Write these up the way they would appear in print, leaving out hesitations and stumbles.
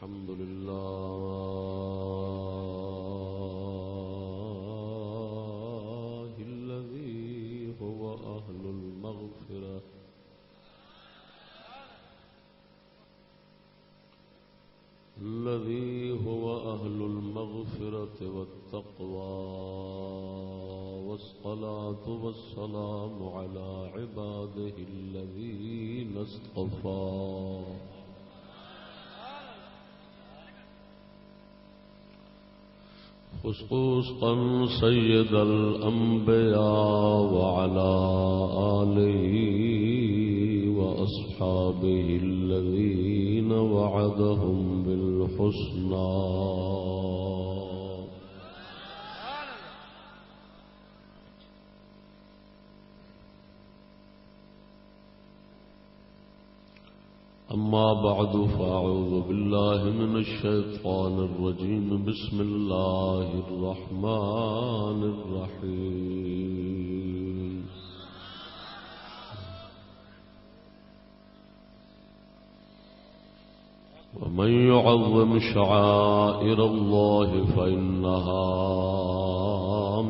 الحمد لله الذي هو أهل المغفرة والتقوى والصلاة والسلام على عباده الذين اصطفى خصوصا سيد الأنبياء وعلى آله وأصحابه الذين وعدهم بالحسنى أما بعد فأعوذ بالله من الشيطان الرجيم بسم الله الرحمن الرحيم ومن يعظم شعائر الله فإنها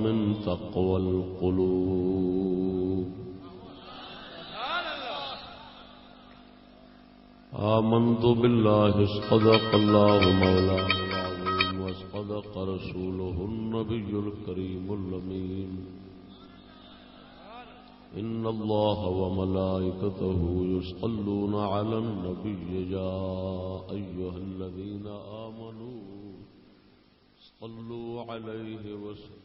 من تقوى القلوب آمنت بالله صدق الله مولانا العظيم وصدق رسوله النبي الكريم الأمين إن الله وملائكته يصلون على النبي يا أيها الذين آمنوا صلوا عليه وسلموا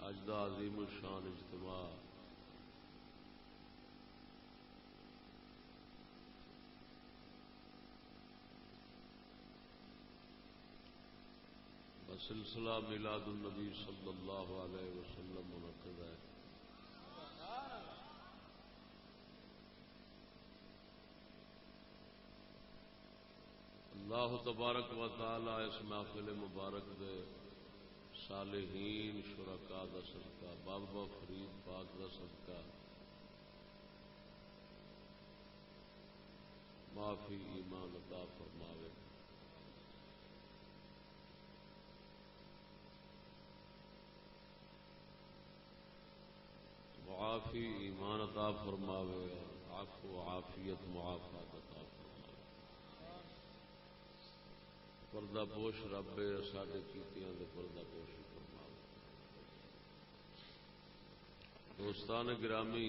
اجدا عظیم الشان اجتماع بسلسلہ میلاد النبی صلی اللہ علیہ وسلم منعقد ہے۔ اللہ تبارک و تعالی اس محفل مبارک دے صالحین شرکاء دا صدقہ بابا فرید پاک دا صدقہ معافی ایمان عطا فرماوے۔ معافی ایمان عطا فرماوے، عفو عافیت معافات عطا فرماوے۔ پردہ پوش رب ساڈے کیتیاں دے پردہ پوشی فرماوے۔ دوستان گرامی،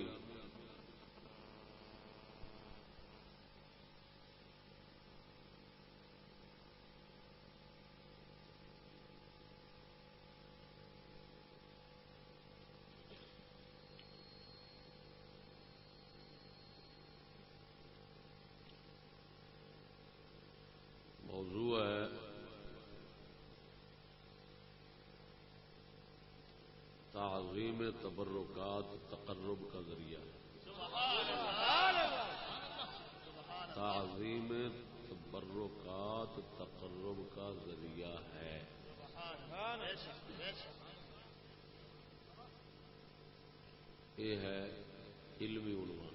موضوع ہے تعظیم تبرکات تقرب کا ذریعہ۔ تعظیم تبرکات تقرب کا ذریعہ ہے۔ یہ ہے علمی عنوان.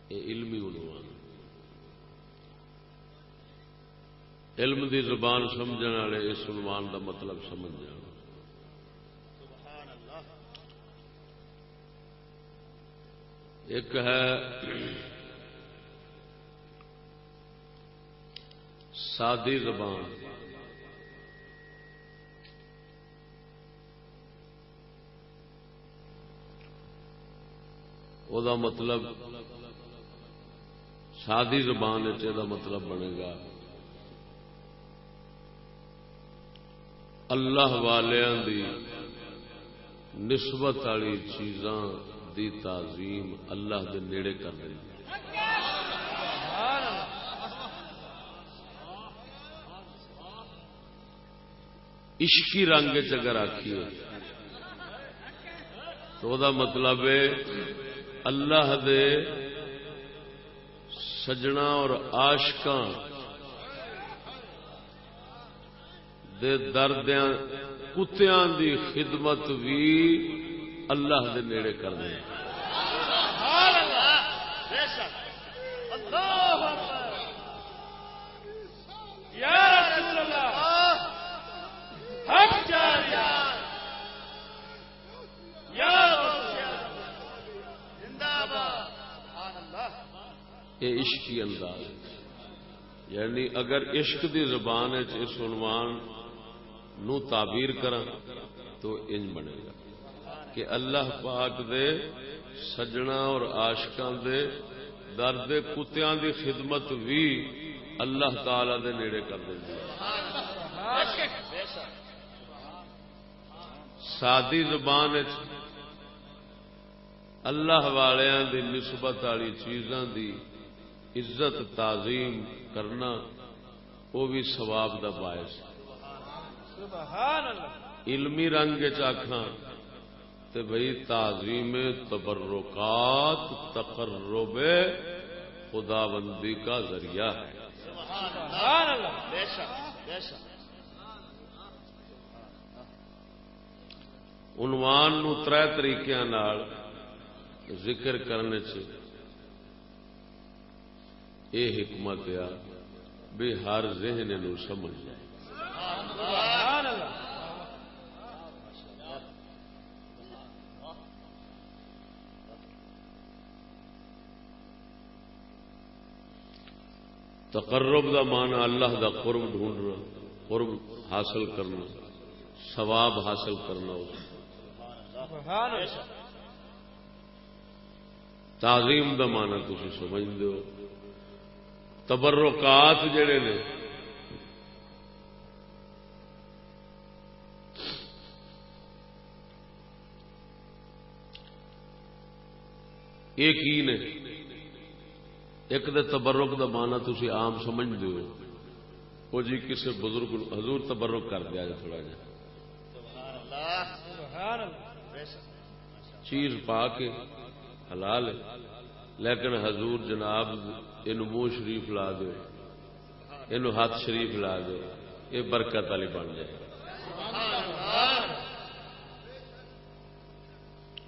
یہ علمی عنوان. علم دی زبان سمجھنے والے اس عنوان دا مطلب سمجھ جان. ایک ہے سادی زبان. او دا مطلب سادی زبان دا مطلب بنے گا اللہ والیاں دی نسبت والی چیزاں دی تعظیم اللہ دے نیڑے کر دیں. عشقی رنگ اگر آکھیے تو دا مطلب ہے اللہ دے سجنا اور عاشقاں دے دردیاں کتیاں دی خدمت بھی اللہ دے نیڑے کر دیں. یہ عشقی انداز یعنی اگر عشق دی زبان اس عنوان نو تعبیر کرا تو انج بنے گا کہ اللہ پاک دے سجنا اور عاشقاں دے درد کتیاں دی خدمت بھی اللہ تعالی دے نیڑے کر دیں. سادی زبان اللہ والیاں دی نسبت والی چیزاں دی عزت تعظیم کرنا وہ بھی ثواب دا باعث. علمی رنگ چاکھاں تے بھئی تعظیم تبرکات تقرب خدا بندی کا ذریعہ ہے. عنوان نو ترے طریقے نال ذکر کرنے سے یہ حکمت ہے بھی ہر ذہن نو سمجھ جائے. تقرب دا معنی اللہ دا قرب ڈھونڈنا، قرب حاصل کرنا، ثواب حاصل کرنا. تعظیم دا معنی تسی سمجھتے ہو. تبرکات جڑے نے یہ کی نے؟ ایک دے تبرک دا معنی تسی عام سمجھتے ہو وہ جی کسی بزرگ حضور تبرک کر دیا جائے تھوڑا جا چیز پا کے حلال ہے لیکن حضور جناب یہ منہ شریف لا دو، یہ ہاتھ شریف لا دو، یہ برکت والی بن جائے.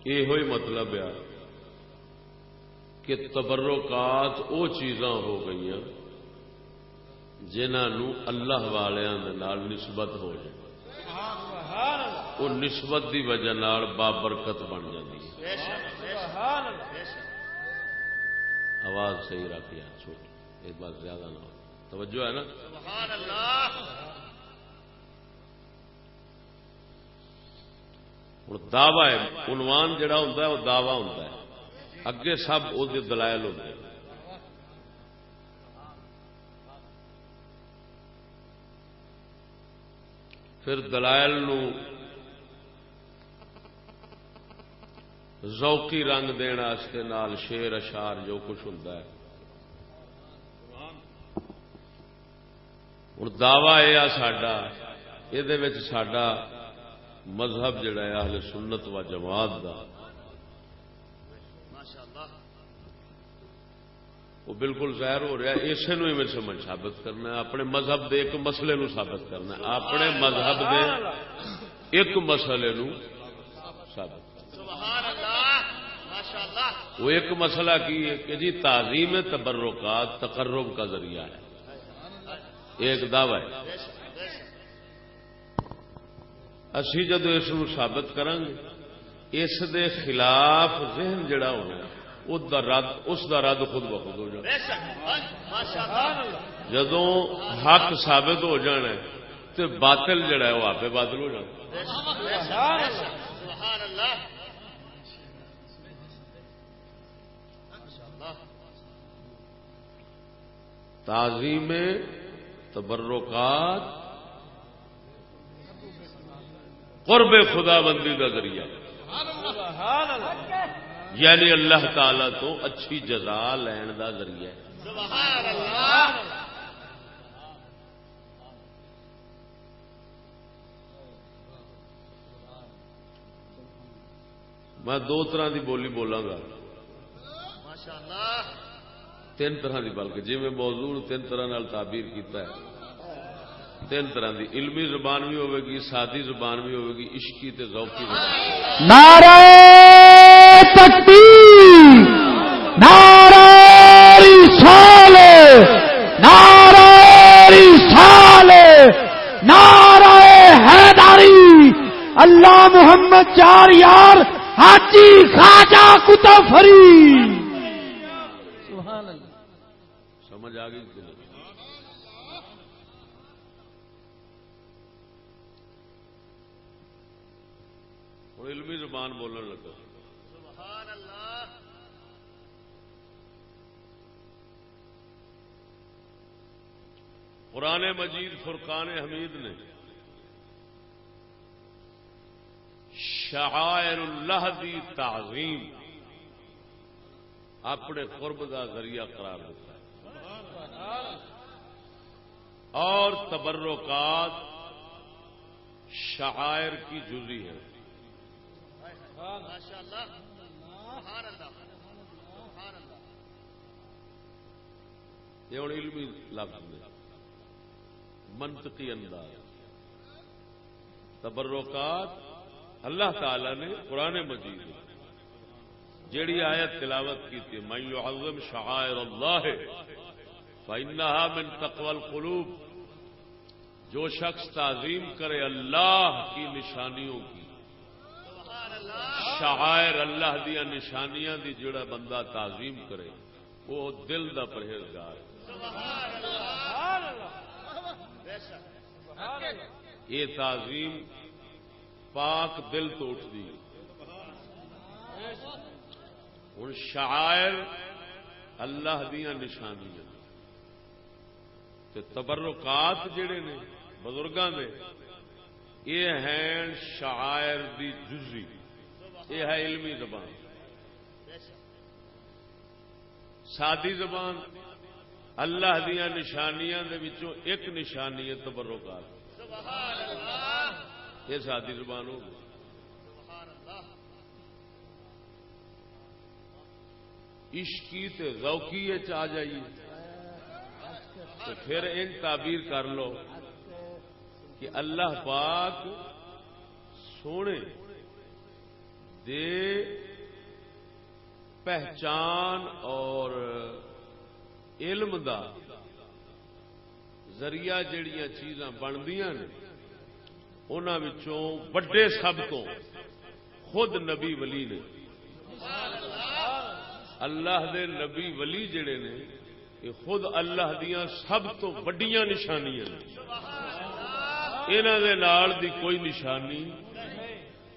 یہ مطلب ہے کہ تبرکات وہ چیزاں ہو گئی جنہوں اللہ والیاں دے نال نسبت ہو جائے، وہ نسبت دی وجہ نال بابرکت بن جاتی ہے. آواز صحیح رکھ یار چھوٹی، ایک بات زیادہ نہ ہو. توجہ ہے نا؟ سبحان اللہ. ہوں دعوی عنوان جڑا ہوتا ہے وہ دعوی ہوتا ہے، اگے سب وہ دلائل ہوتے ہیں. پھر دلائل نو ذوقی رنگ دین واسطے نال شعر اشعار جو کچھ ہوتا ہے. ہوں دعوی یہ ساڈا، یہ ساڈا مذہب جڑا ہے اہل سنت و جماعت دا وہ بالکل ظاہر ہو رہا ہے. اسے نو میں سمجھ ثابت کرنا ہے, اپنے مذہب دے ایک مسئلے نو ثابت کرنا ہے, اپنے مذہب دے ایک مسئلے نو ثابت کرنا. وہ ایک مسئلہ کی ہے کہ جی تعظیم تبرکات تقرب کا ذریعہ ہے, ایک دعوی ہے. اسی جدو اس نو ثابت کریں گے, اس دے خلاف ذہن جڑا ہونا اس دا رد خود بخود ہو جانا. جدو حق ثابت ہو جانا تو باطل جڑا ہے وہ آپ باطل ہو جانا. تعظیم تبرکات قرب خدا بندی کا ذریعہ, یعنی اللہ تعالی تو اچھی جزا لین کا ذریعہ. میں دو طرح کی بولی بولاں گا, تین طرح کی, بلکہ جی میں موضوع تین طرح نال تعبیر کیتا ہے. تین طرح دی, علمی زبان بھی ہوے گی, سادی زبان بھی ہوے گی, عشقی تے ذوقی زبان. نعرہ تکبیر, نعرہ رسالت, نعرہ رسالت, نعرہ حیدری, اللہ محمد چار یار حاجی خواجہ کتب فرید. سبحان اللہ. سمجھ آ گئی؟ علمی زبان بولنے لگا. سبحان اللہ. قرآن مجید فرقان حمید نے شعائر اللہ دی تعظیم اپنے قرب کا ذریعہ قرار دیتا ہے, اور تبرکات شعائر کی جزی ہے. یہ ہوں علمی لفظ میں منطقی انداز. تبرکات اللہ تعالی نے قرآن مجید جیڑی آیت تلاوت کی تھی, من یعظم شعائر اللہ فإنها من تقوی القلوب, جو شخص تعظیم کرے اللہ کی نشانیوں کی, شعائر اللہ دیا نشانیاں دی جڑا بندہ تعظیم کرے وہ دل دا پرہیزگار ہے. یہ تعظیم پاک دل تو اٹھتی. ہوں شعائر اللہ دیا نشانیاں تے تبرکات جڑے نے بزرگاں دے, یہ ہیں شعائر دی جزی. یہ ہے علمی زبان. سادی زبان اللہ دیا نشانیاں دے وچوں ایک نشانی ہے تبرکات. یہ سادی زبان ہو گئی. عشقی تے ذوقی آ جائیے تو پھر ان تعبیر کر لو کہ اللہ پاک سونے دے پہچان اور علم دا ذریعہ جڑیاں چیزاں بندیاں نے انہاں وچوں بڑے سب تو خود نبی ولی نے. اللہ دے نبی ولی جڑے نے یہ خود اللہ دیاں سب تو بڑیاں نشانیاں نے. انہاں دے نال دی کوئی نشانی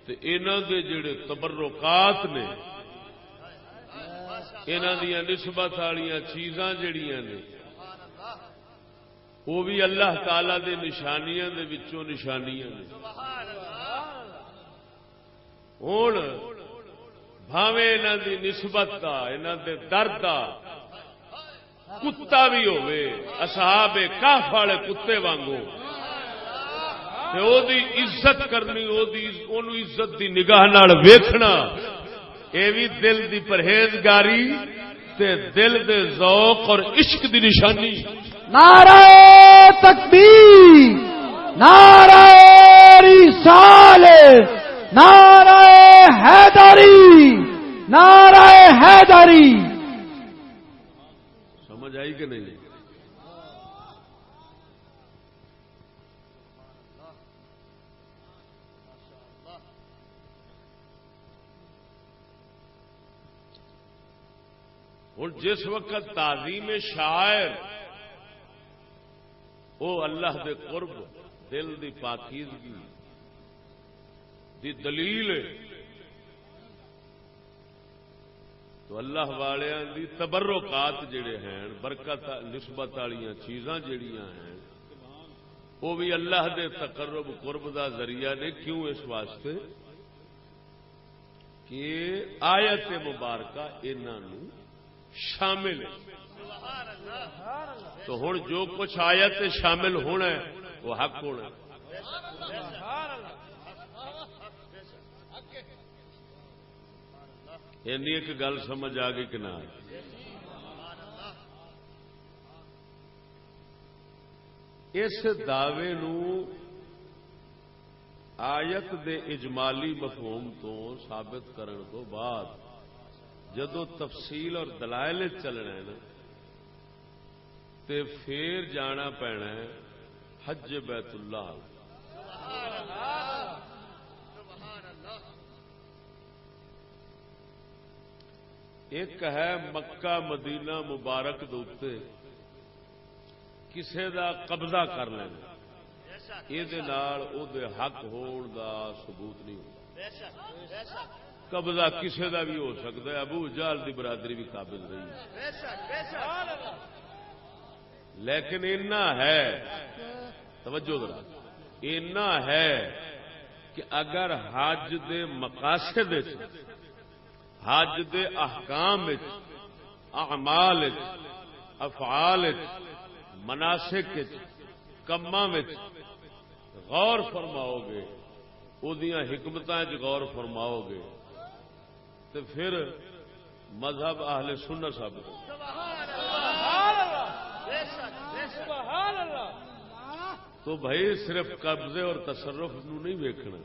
تے انہاں دے جڑے تبرکات نے انہاں دیاں نسبت والیاں چیزاں جڑیاں نے وہ بھی اللہ تعالی دے نشانیاں دے وچوں نشانیاں نے. ہن بھاویں انہاں دی نسبت دا انہاں دے درد دا کتا بھی ہوئے اصحاب کہف والے کتے وانگو تے او دی عزت کرنی اونوں عزت دی نگاہ نال ویکھنا اے بھی دل دی پرہیزگاری تے دل دے ذوق اور عشق دی نشانی. نعرہ تکبیر، نعرہ رسالت، نعرہ حیدری، نعرہ حیدری. سمجھ آئی کہ نہیں؟ ہوں جس وقت تعظیم شاعر وہ اللہ دے قرب دل دی پاکیزگی دی دلیل ہے، تو اللہ والیاں دی تبرکات جڑے ہیں، برکت نسبت والیاں چیزاں جڑیاں ہیں، وہ بھی اللہ دے تقرب قرب دا ذریعہ نے. کیوں؟ اس واسطے کہ آیت مبارکہ انہاں شامل ہے. تو ہوں جو کچھ آیت شامل ہونا ہے وہ حق ہونا ہے. اینی ایک گل سمجھ آ گئی کہ نہ؟ اس دعوے نو آیت دے اجمالی مفہوم تو ثابت کرن تو بعد جدو تفصیل اور دلائل چلنا ہے نا، تے پھر جانا پینا ہے حج بیت اللہ. ایک ہے مکہ مدینہ مبارک دوتے کسے دا قبضہ کر لینا، یہ حق ہون دا ثبوت نہیں ہوتا. قبضہ کسے دا بھی ہو سکتا ہے، ابو جہل دی برادری بھی قابل رہی ہے، لیکن اینا ہے، توجہ ذرا، اینا ہے کہ اگر حج دے مقاصد، حج دے احکام، اعمال، افعال، مناسک، کماں غور فرماؤ گے، اودیاں حکمتاں غور فرماؤ گے، تو پھر مذہب اہل سنت ثابت ہو. تو بھائی صرف قبضے اور تصرف نو نہیں ویکھنا،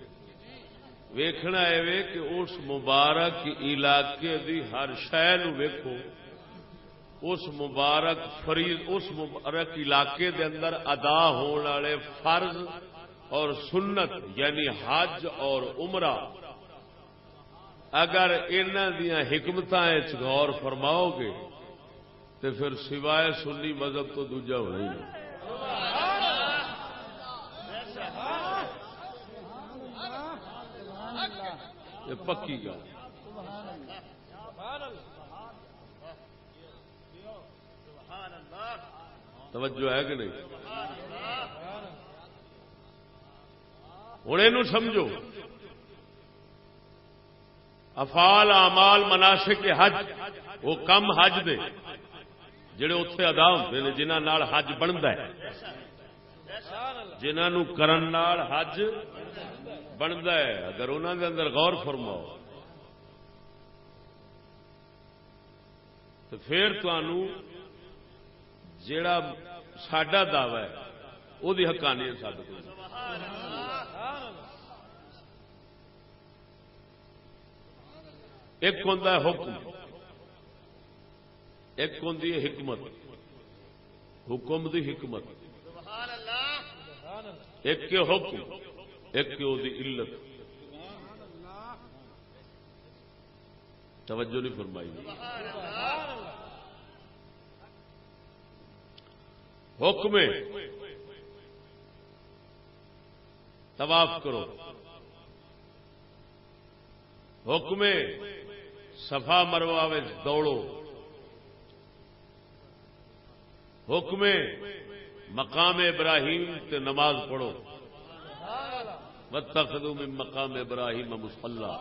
ویکھنا ہے کہ اس مبارک علاقے دی ہر شے نو ویکھو، اس مبارک فریض، اس مبارک علاقے دے اندر ادا ہونے والے فرض اور سنت یعنی حج اور عمرہ، اگر انہاں دیاں حکمتاں وچ غور فرماؤ گے تو پھر سوائے سنی مذہب تو دوجا ہونا ہی نہیں. یہ پکی گل. توجہ ہے کہ نہیں؟ ہوں یہ سمجھو، افعال اعمال مناسک حج وہ کم حج دے جڑے اتنے ادا ہوتے ہیں، جنہاں نال حج بنتا ہے، جنہاں نو کرن نال حج بنتا ہے، اگر انہوں دے اندر غور فرماؤ تو پھر تانوں جیڑا ساڈا دعوی ہے وہ دی حقانیت ثابت ہوئی. ایک ہوندا ہے حکم، ایک ہوندی ہے حکمت، حکم دی حکمت، ایک کے حکم، ایک کے دی علت. توجہ نہیں فرمائی. حکم طواف کرو، حکم صفا مروہ وچ دوڑو، حکم مقام ابراہیم تے نماز پڑھو، واتخذوا من مقام ابراہیم مصلی،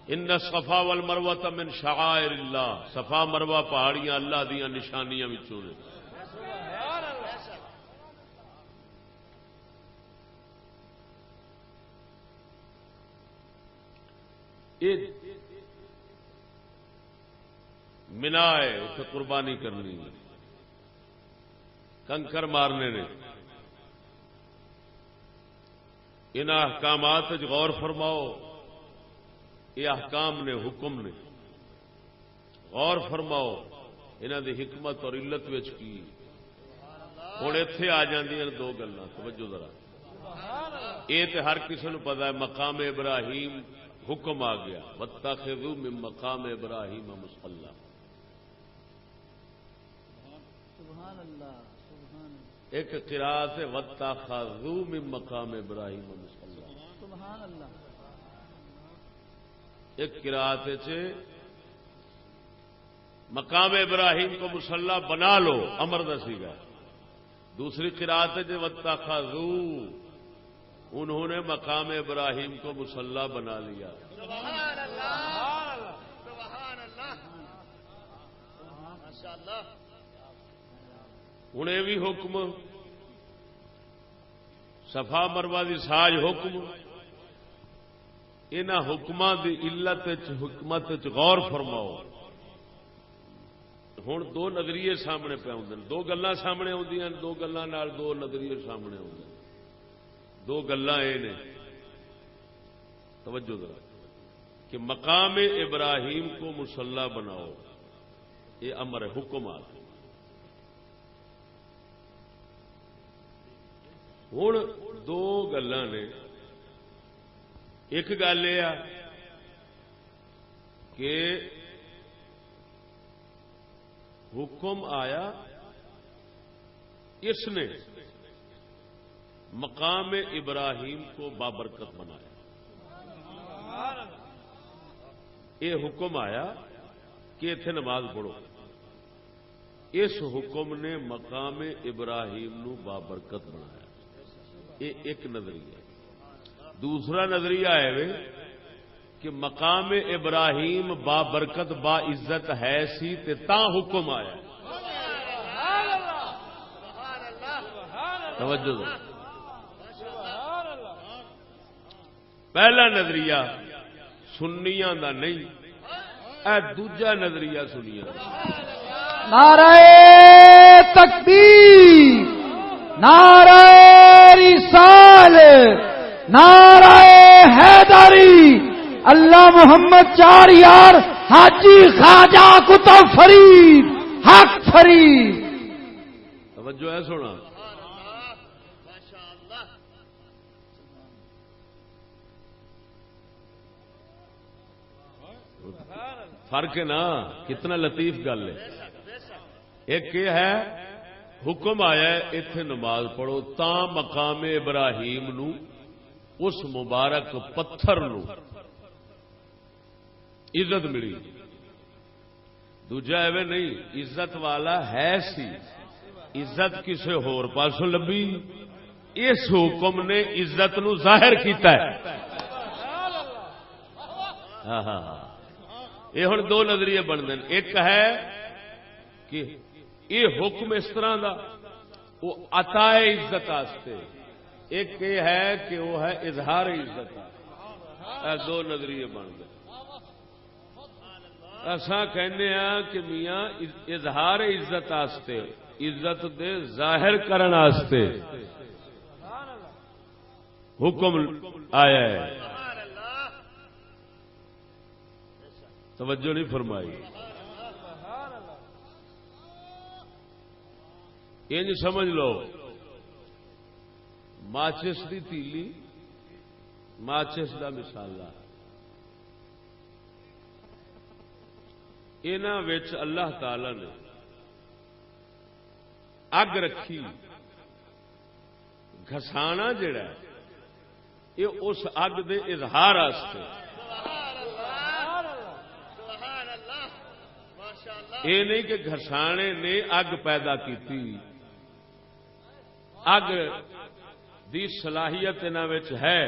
ان الصفا والمروہ من شعائر اللہ. صفا مروہ پہاڑیاں اللہ دیاں نشانیاں وچوں نے. منا ہے اتنے قربانی کرنی ہے، کنکر مارنے نے. ان احکامات غور فرماؤ، یہ احکام نے، حکم نے، غور فرماؤ انہاں دی حکمت اور علت وچ کی. ہوں اتے آ جاندیاں دو گلاں، توجہ ذرا. یہ تو ہر کسی نو پتا ہے، مقام ابراہیم حکم آ گیا، واتخذوا من مقام ابراہیم مصلی. ایک قرات ہے واتخذوا من مقام ابراہیم مصلی. ایک قرات ہے مقام ابراہیم کو مصلی بنا لو، امر دسی گا. دوسری قرات ہے جو واتخذوا، انہوں نے مقام ابراہیم کو مصلی بنا لیا. سبحان اللہ، سبحان اللہ، ماشاءاللہ. ہوں یہ بھی حکم، صفا مروہ دی ساج حکم. انہاں حکماں دی علت حکمت غور فرماؤ. ہوں دو نظریے سامنے پہ آتے ہیں، دو گلاں سامنے آدی، دو گلاں نال دو نظریے سامنے آتے ہیں. دو گلاں یہ نے، توجہ ذرا، کہ مقام ابراہیم کو مصلی بناؤ، یہ امر ہے، حکم آتا. ہوں دو گلاں نے. ایک گل یہ کہ حکم آیا، اس نے مقام ابراہیم کو بابرکت بنایا. یہ حکم آیا کہ اتنے نماز پڑھو. اس حکم نے مقام ابراہیم نو بابرکت بنایا. یہ ایک نظریہ. دوسرا نظریہ ہے کہ مقام ابراہیم بابرکت با عزت ہے سی تے تا حکم آیا. توجہ دو. پہلا نظریہ سنیاں دا نہیں، اے دوجا نظریہ سنیاں. نعرہ تکبیر، نعرہ رسالت، نعرہ حیدری. اللہ محمد 4 یار حاجی خواجہ کتب فرید حق فرید. توجہ ہے سونا. فرق ہے نا، کتنا لطیف گل ہے. ایک یہ ہے حکم آیا ہے اتنے نماز پڑھو، تا مقام ابراہیم نو، اس مبارک پتھر نو عزت ملی. دوجا ایویں نہیں، عزت والا ہے سی، عزت کسے ہور پاسوں لبھی. اس حکم نے عزت نو ظاہر کیتا ہے. ہاں ہاں ہاں، یہ ہن دو نظریے بن دین. ایک ہے کہ یہ حکم اس طرح دا وہ عطا عزت آستے، ایک یہ ہے کہ وہ ہے اظہار عزت. دو نظریے بن گئے. اساں کہنے ہاں کہ میاں اظہار عزت آستے، عزت دے ظاہر کرن آستے حکم آیا ہے. توجہ نہیں فرمائی. انج سمجھ لو، ماچس دی تیلی، ماچس دا مثالہ، انہاں وچ اللہ تعالی نے اگ رکھی. گھسانا جڑا ہے یہ اس اگ دے اظہار واسطے. یہ نہیں کہ گھسانے نے اگ پیدا کی. اگ دی صلاحیت انہاں وچ ہے،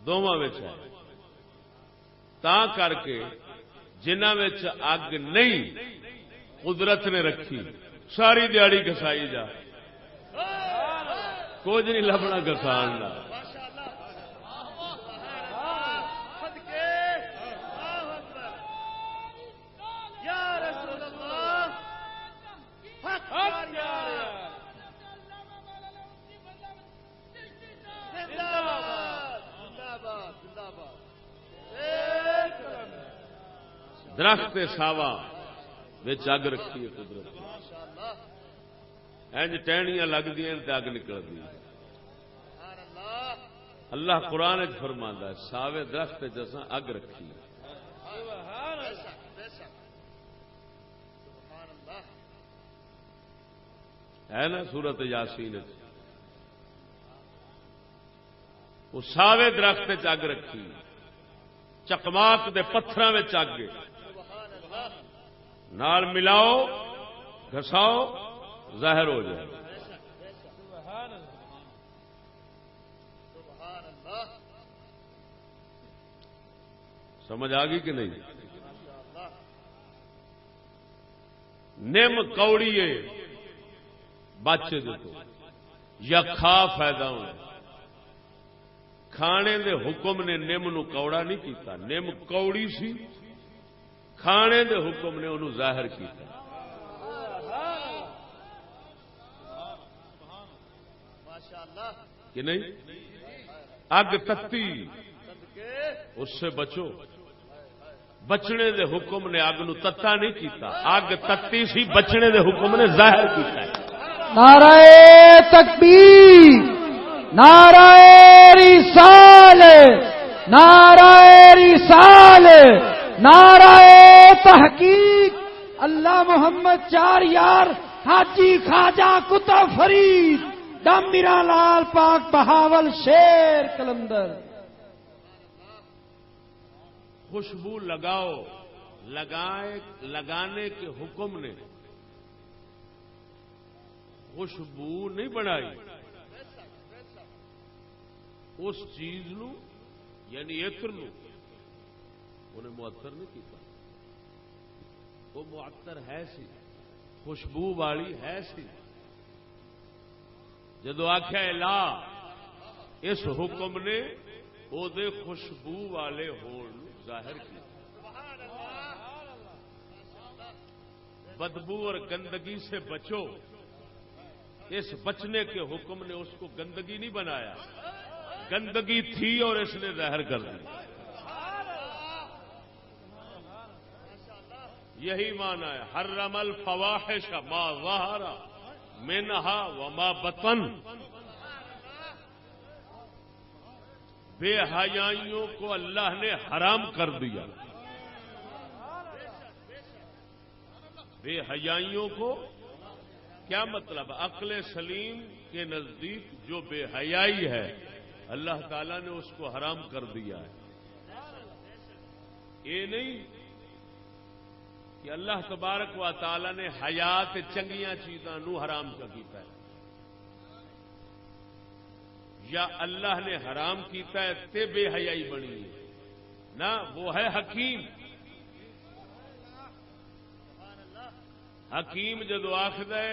دونوں وچ ہے. تا کر کے جنہاں وچ اگ نہیں قدرت نے رکھی، ساری دیہڑی گھسائی جا، کچھ نہیں لبنا گھسان دا. درخت ساوا وچ اگ رکھی ہے قدرت نے، انج ٹہنیاں لگدیاں تے اگ نکلدی ہے۔ اللہ قرآن وچ فرماندا ہے ساوے درخت جیسا اگ رکھی ہے۔ ہے نا سورت یاسین وہ ساوے درخت اگ رکھی، چکماک دے پتھراں وچ اگ نال ملاؤ گھساؤ ظاہر ہو جائے۔ سمجھ آ گئی کہ نہیں؟ نم کوڑی بچے دے تو یا کھا فائدہ ہونا، کھانے دے حکم نے نم نو کوڑا نہیں کیتا، نم کوڑی سی، کھانے دے حکم نے انہوں ظاہر کیتا۔ کہ نہیں؟ اگ تتی اس سے بچو، بچنے دے حکم نے اگ نو تتا نہیں کیتا، اگ تتی سی بچنے دے حکم نے ظاہر کیتا ہے۔ نعرہ تکبیر، نعرہ رسال، نعرہ رسال، نعرہ تحقیق، اللہ محمد چار یار حاجی خواجہ کتب فرید دم میرا لال پاک بہاول شیر کلندر۔ خوشبو لگاؤ، لگانے کے حکم نے خوشبو نہیں بنائی، اس چیز نو یعنی عطر نو انہیں معطر نہیں کیتا، وہ معطر ہے سی، خوشبو والی ہے سی۔ جدو آخیا لا اس حکم نے او دے خوشبو والے ہون ظاہر کیا۔ بدبو اور گندگی سے بچو، اس بچنے کے حکم نے اس کو گندگی نہیں بنایا، گندگی تھی اور اس نے ظاہر کر دی۔ یہی معنی ہے حرم الفواحش ما ظہر منہا وما بطن، بے حیائیوں کو اللہ نے حرام کر دیا۔ بے حیائیوں کو کیا مطلب؟ عقل سلیم کے نزدیک جو بے حیائی ہے اللہ تعالیٰ نے اس کو حرام کر دیا ہے۔ یہ نہیں کہ اللہ تبارک و تعالیٰ نے حیات چنگیاں چیزاں نو حرام کر دیتا ہے، یا اللہ نے حرام کیتا ہے تے بے حیائی بنی ہے، نہ وہ ہے حکیم۔ حکیم جدو آخد ہے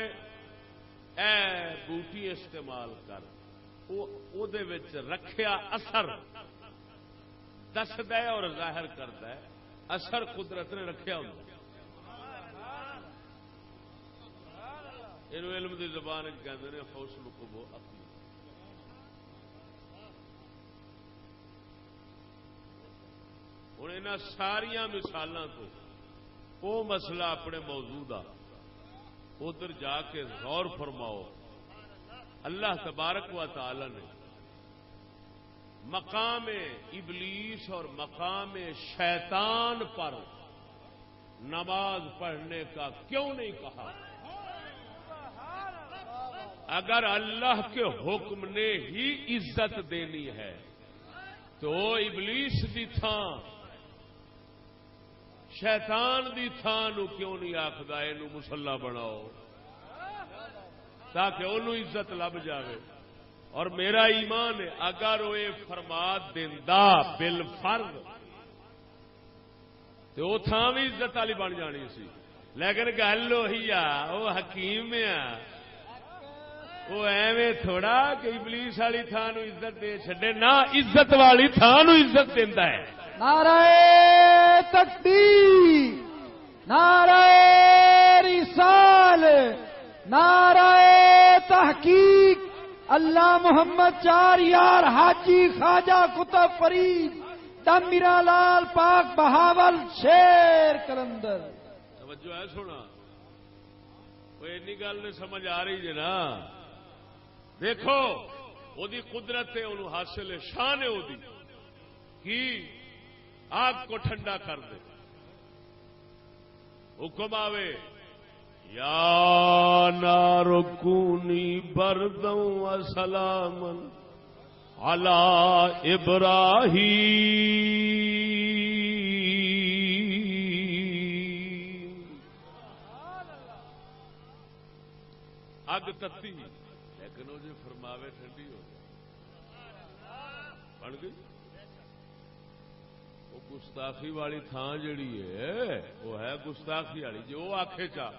اے بوٹی استعمال کر، او دے وچ رکھیا اثر دسدا ہے اور ظاہر کرتا ہے، اثر قدرت نے رکھیا ہوں۔ یہ علم دی زبان کہتے ہیں حوصل قبو عقل۔ ہوں یہاں ساریا مثالوں تو وہ مسئلہ اپنے موضوع دا ادھر جا کے غور فرماؤ۔ اللہ تبارک و تعالی نے مقام ابلیس اور مقام شیطان پر نماز پڑھنے کا کیوں نہیں کہا؟ اگر اللہ کے حکم نے ہی عزت دینی ہے تو ابلیس دی تھان شیطان دی تھان نو کیوں نہیں آخدا اینو مصلی بناؤ تاکہ انہوں عزت لب جاوے؟ اور میرا ایمان ہے اگر وہ فرماد دیندا بالفرض تو وہ تھان بھی عزت والی بن جانی سی، لیکن گل وہی آ وہ حکیم آ، وہ ایویں تھوڑا کہ ابلیس والی تھان عزت دے چھڈے، نہ عزت والی تھان عزت دیندا ہے۔ نعرہ تکبیر، نعرہ رسال، نعرہ تحقیق، اللہ محمد چار یار حاجی خواجہ کتب فرید دم میرا لال پاک بہاول شیر کلندر. توجہ ہے سونا وہ اینی گل نہیں سمجھ آ رہی جی نا. دیکھو وہ قدرت ہے انہوں حاصل ہے شان ہے وہ کی آگ کو ٹھنڈا کر دے. حکم آوے یا نار کونی بردوں وسلاما علی ابراہیم. اگ تتی لیکن وہ جو فرماوے ٹھنڈی ہو بن گئی. وہ گستاخی والی تھان جڑی ہے وہ ہے گستاخی والی. جو وہ آخے چاہ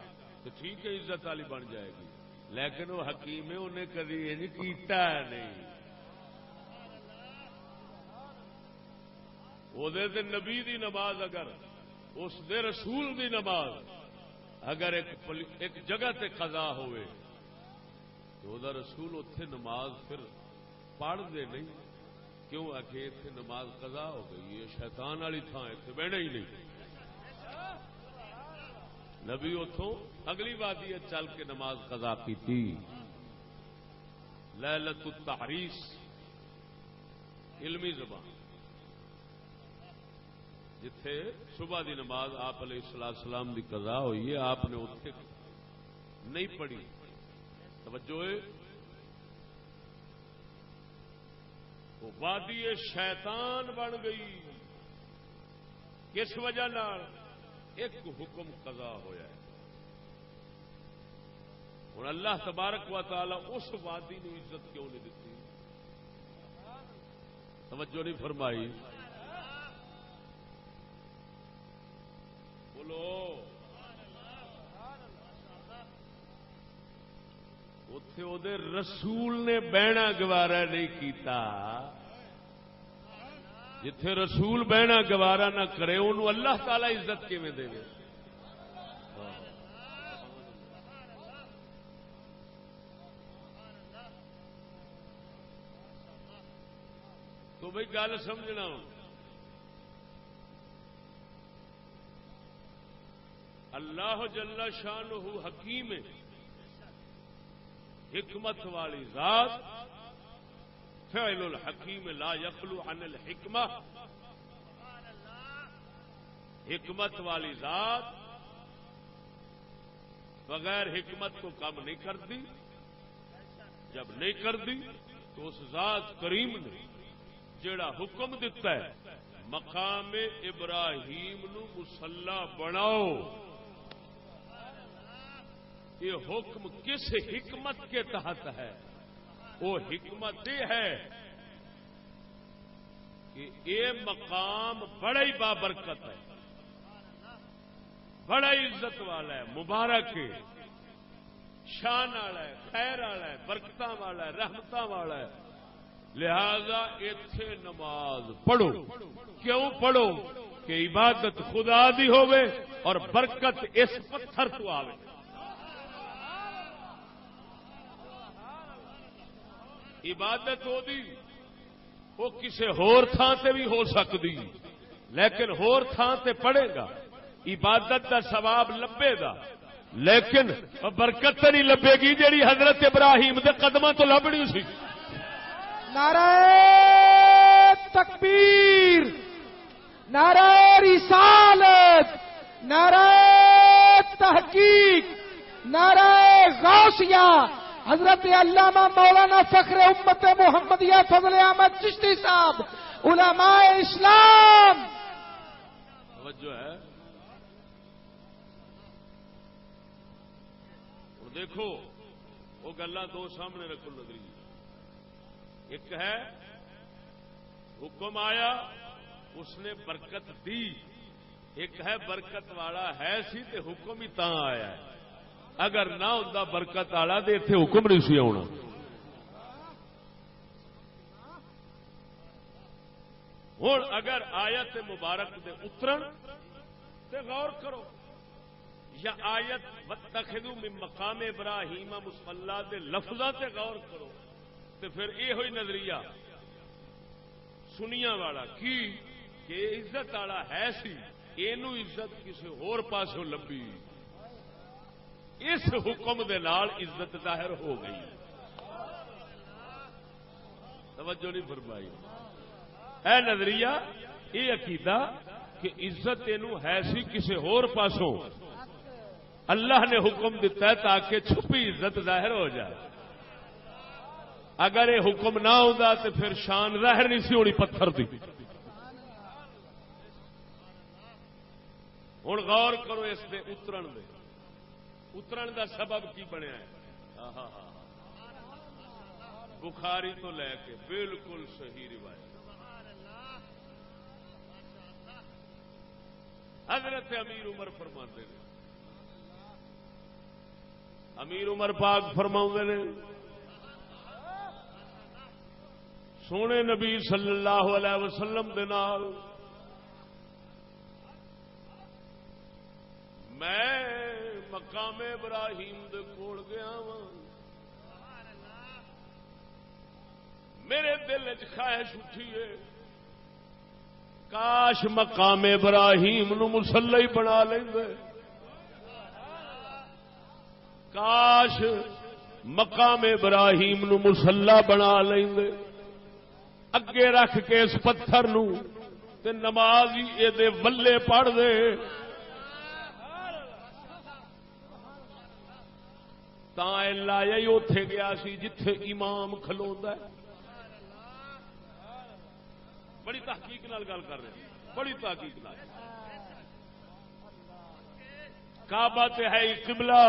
تو ٹھیک ہے عزت والی بن جائے گی لیکن وہ حکیم ہے انہیں کدی کیتا نہیں. وہ نبی دی نماز اگر اس دے رسول دی نماز اگر ایک جگہ تے قضا ہوئے تو وہ رسول اتنے نماز پھر پڑھ دے نہیں. کیوں آ کے اتنے نماز قضا ہو گئی یہ شیطان والی تھان اتنے بہنا ہی نہیں. نبی اتوں اگلی وادی چل کے نماز قضا کی تھی. لیلۃ التحریس علمی زبان جتھے صبح دی نماز آپ علیہ السلام دی قضا ہوئی ہے آپ نے اتنے نہیں پڑھی. توجہ ہے وہ وادی شیطان بن گئی. کس وجہ نال ایک حکم قضا ہویا ہے. ہوں اللہ تبارک و تعالی اس وادی نو عزت کیوں نہیں دیتی؟ توجہ نہیں فرمائی. بولو اتے وہ رسول نے بہنا گوارا نہیں کیتا. جتھے رسول بہنا گوارا نہ کرے انہوں اللہ تعالی عزت کیویں دے گا؟ تو بھائی گل سمجھنا اللہ جل شانہ حکیم ہے حکمت والی ذات. فعل الحکیم لا یخلو عن الحکمہ. حکمت والی ذات بغیر حکمت کو کم نہیں کرتی. جب نہیں کرتی تو اس ذات کریم نے جڑا حکم دیتا ہے مقام ابراہیم نو مصلی بناؤ. یہ حکم کس حکمت کے تحت ہے؟ وہ حکمت یہ ہے کہ یہ مقام بڑا ہی بابرکت ہے, بڑا ہی عزت والا ہے, مبارک ہے, شان والا ہے, خیر والا ہے, برکتاں والا ہے, رحمتاں والا ہے. لہذا ایتھے نماز پڑھو. کیوں پڑھو؟ کہ عبادت خدا دی ہوئے اور برکت اس پتھر تو آوے. عبادت ہو دی وہ کسی ہور تھان تے بھی ہو سکتی, لیکن ہور تھان تے پڑے گا عبادت دا ثواب لبے گا, لیکن برکت تے نہیں لبے گی جیڑی حضرت ابراہیم دے قدماں تو لبنی سی. نعرہ تکبیر, نعرہ رسالت, نعرہ تحقیق, نعرہ غوثیہ حضرت علامہ مولانا فخر امت محمدیہ فضل احمد چشتی صاحب, علماء اسلام. توجہ ہے. اور دیکھو وہ گلاں دو سامنے رکھو نظری. ایک ہے حکم آیا اس نے برکت دی, ایک ہے برکت والا ہے سی تے حکم ہی تاں آیا ہے. اگر نہ ہوتا برکت والا تو اتنے حکم نہیں سی آنا. ہوں اگر آیت مبارک دے اترن تے غور کرو, یا آیت واتخذوا من مقام ابراہیم مصلی دے لفظاں تے غور کرو تو پھر یہ ہوئی نظریہ سنیا والا کی جے عزت والا ہے سی اینو عزت کسی ہور پاسوں لبھی اس حکم دے نال عزت ظاہر ہو گئی. توجہ نہیں فرمائی. اے نظریہ یہ عقیدہ کہ عزت اینو ہے سی کسی ہور پاسوں اللہ نے حکم دیتا ہے تاکہ چھپی عزت ظاہر ہو جائے. اگر یہ حکم نہ ہوتا تو پھر شان ظاہر نہیں سی ہونی پتھر دی. ہوں غور کرو اس دے اترن دا سبب کی بنیا ہے. بخاری تو لے کے بالکل صحیح روایت. حضرت امیر عمر فرماتے ہیں امیر عمر پاک فرماؤں نے سونے نبی صلی اللہ علیہ وسلم دے نال میں مقام ابراہیم دے کول گیا ہوں. میرے دل وچ خواہش اٹھی ہے کاش مقام ابراہیم نو مصلی ہی بنا لیندے. کاش مقام ابراہیم نو مصلی بنا لیندے اگے رکھ کے اس پتھر نو تے نماز ہی اے دے ولے پڑھ دے. تاں لایا ہی اوتھے گیا سی جتھے امام کھلوندا ہے. بڑی تحقیق نال گل کر رہے ہیں بڑی تحقیق نال. کعبہ تے ہے قبلہ.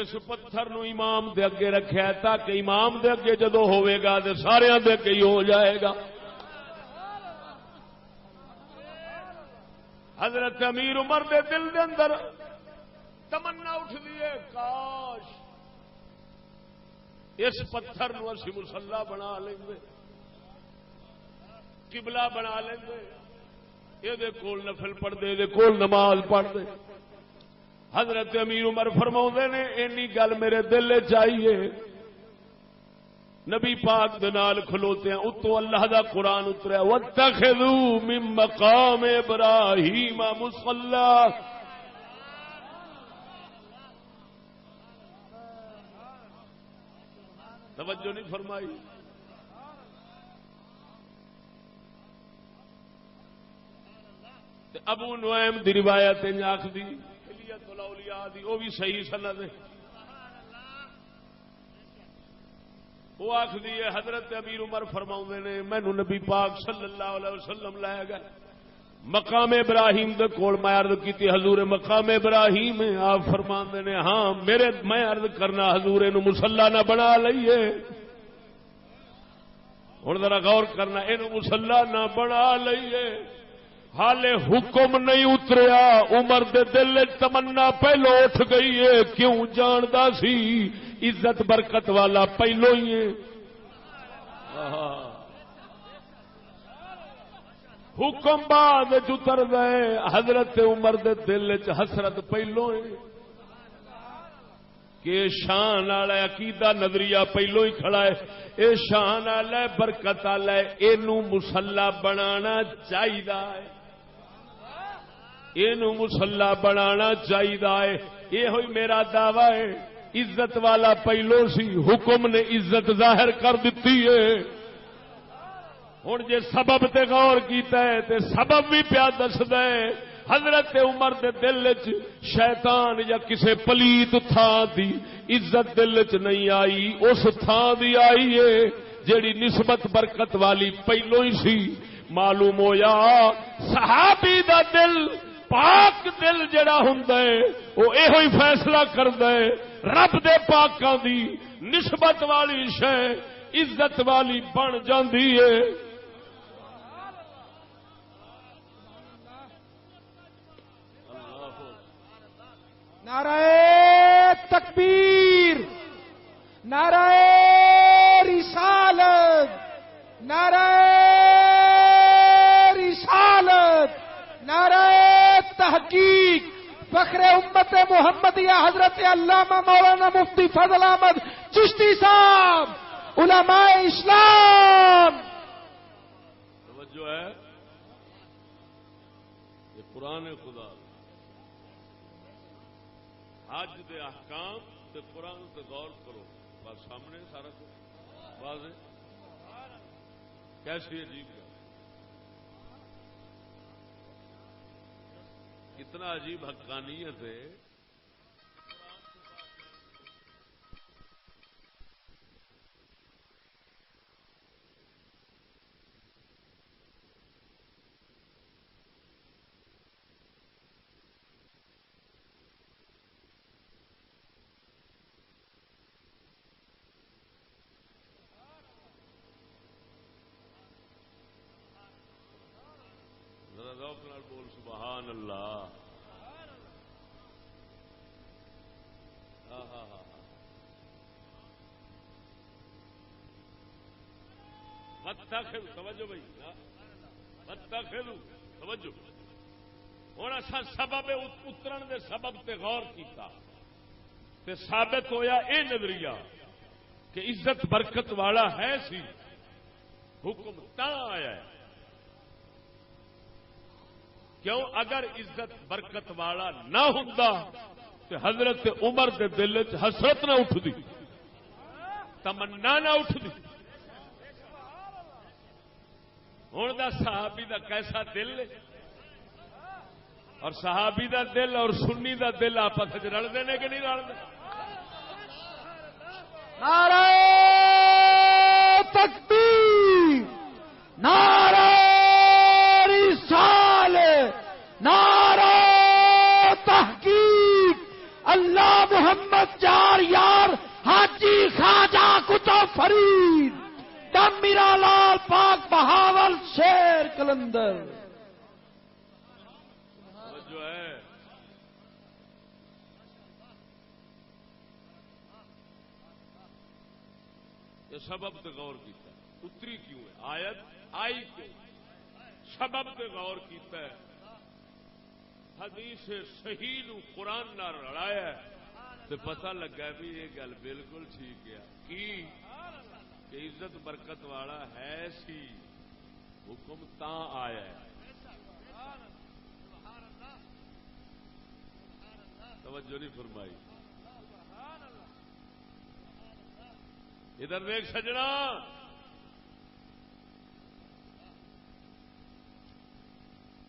اس پتھر نو امام دے اگے رکھیا ہے تاکہ امام دے اگے جدو ہوئے گا تے سارے دے اگے ہی ہو جائے گا. حضرت امیر عمر دے دل دے اندر تمنا اٹھ دیے کاش اس پتھر نو اسی مصلی بنا لیں قبلہ بنا لیں یہ کول نفل پڑھ دے دے کول نماز پڑھ دے. حضرت امیر عمر فرماؤندے نے اینی گل میرے دل چاہیے. نبی پاک دے نال کھلوتے ہیں اتوں اللہ دا قرآن اتریا واتخذوا من مقام ابراہیم مصلی. توجہ نہیں فرمائی. ابو نعیم دی روایت آخ دی حلیت الاولیاء دی وہ بھی صحیح سند ہے. وہ آخ دی ہے حضرت امیر عمر فرماؤندے نے مینوں نبی پاک صلی اللہ علیہ وسلم لے گئے مقام ابراہیم دے کول. میں عرض کیتی حضور مقام ابراہیم ہے. آپ فرماندے نے ہاں میں عرض کرنا حضور اینو مصلی نہ بنا لئیے. ہن ذرا غور کرنا اینو مصلی نہ بنا لئیے. حالے حکم نہیں اتریا عمر دے دل تمنا پہلو اٹھ گئی ہے. کیوں جاندا سی عزت برکت والا پہلو ہی ہے. حکم بعد اتر گئے. حضرت عمر دے دل چ حسرت پہلو ہے کہ شان والا عقیدہ نظریہ پہلو ہی کھڑا ہے. اے شان والا برکت والا ہے اینو مصلی بنانا چاہیے. اینو مصلی بنانا چاہیے. یہ ہوئی میرا دعوی ہے. عزت والا پہلو سی حکم نے عزت ظاہر کر دیتی ہے. ہوں جے سبب تے غور کیتا ہے تے سبب بھی پیا دسدا ہے. حضرت عمر دے دل چ شیطان یا کسے پلیت تھان دی عزت دل چ نہیں آئی. اس تھان دی آئی ہے جیڑی نسبت برکت والی پہلو ہی سی. معلوم ہویا صحابی دا دل پاک دل جڑا ہوندا ہے وہ ایہو ہی فیصلہ کردا ہے رب دے پاکاں دی نسبت والی شے عزت والی بن جاندی ہے. نعرہ تکبیر، نعرہ رسالت، نعرہ رسالت، نعرہ تحقیق. فخر امت محمدیہ حضرت علامہ مولانا مفتی فضل احمد چشتی صاحب، علماء اسلام. توجہ ہے؟ یہ قرآن خدا حج دے احکام تے قرآن تے غور کرو، بس سامنے سارا کچھ واضح. کیسی عجیب ہے، کتنا عجیب حقانیت ہے. بول سبحان اللہ. ہاں ہاں ہاں ہاں. توجہ بھائی، توجہ. ہوں اصا سبب اترن دے سبب تے غور کیتا تے ثابت ہویا اے نظریہ کہ عزت برکت والا ہے سی، حکم تا آیا ہے. کیوں؟ اگر عزت برکت والا نہ ہوندا تو حضرت عمر دے دل وچ حسرت نہ اٹھدی، تمنا نہ اٹھدی. ہن دا صحابی دا کیسا دل ہے، اور صحابی دا دل اور سنی دا دل آپس وچ رلدے نے کہ نہیں رلدے؟ نعرہ تکبیر، نعرہ رسالت، نعرہ تحقیق. اللہ محمد چار یار حاجی خواجہ کتب فرید دم میرا لال پاک بہاول شیر کلندر. جو ہے یہ سبب تے غور کیتا ہے. اتری کیوں ہے آیت آئی کیوں؟ سبب تے غور کیتا ہے. حدیث صحیح نو قرآن نہ رلایا ہے تو پتہ لگا بھی یہ گل بالکل ٹھیک ہے کہ عزت برکت والا ہے سی، حکم تا آیا ہے. توجہ نہیں فرمائی. ادھر دیکھ سجنا،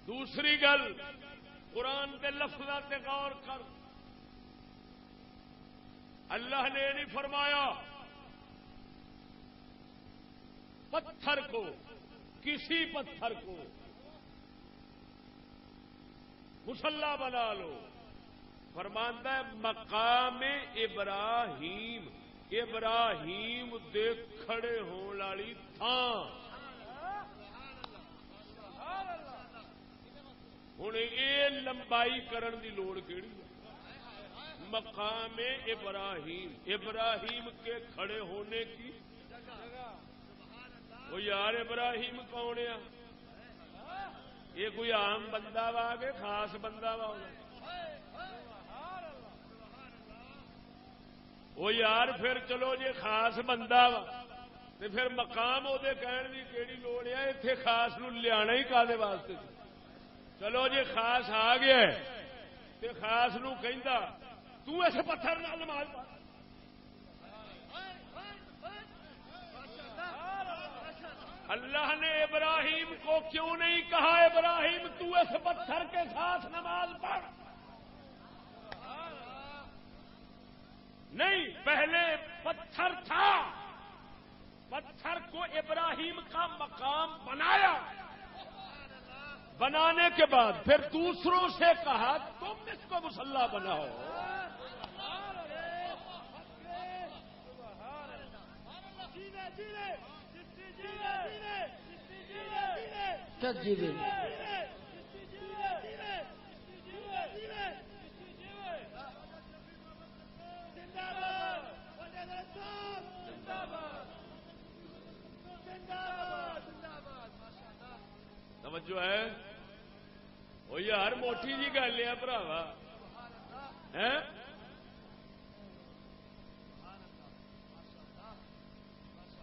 دوسری گل قرآن کے لفظات تے غور کر. اللہ نے نہیں فرمایا پتھر کو، کسی پتھر کو مصلی بنا لو. فرماندا ہے مقام ابراہیم، ابراہیم دے کھڑے ہون والی تھان. ہوں یہ لمبائی کرن دی لوڑ کیڑی؟ مقام ابراہیم، ابراہیم کے کھڑے ہونے کی. وہ یار ابراہیم کون ہے؟ یہ کوئی عام بندہ وا کہ خاص بندہ وا؟ وہ یار پھر چلو جی خاص بندہ وا تو پھر مقام وہ کہن کی کیڑی لوڑ ہے؟ اتنے خاص نو لیا ہی کالے واسطے. چلو جی خاص آ گیا تے خاص نو کہندا تو اس پتھر نال نماز پڑھ. اللہ نے ابراہیم کو کیوں نہیں کہا ابراہیم تو اس پتھر کے ساتھ نماز پڑھ؟ نہیں، پہلے پتھر تھا، پتھر کو ابراہیم کا مقام بنایا. بنانے کے بعد پھر دوسروں سے کہا تم اس کو مصلی بناؤ. توجہ ہے؟ وہ یار موٹی جی گل ہے براوا.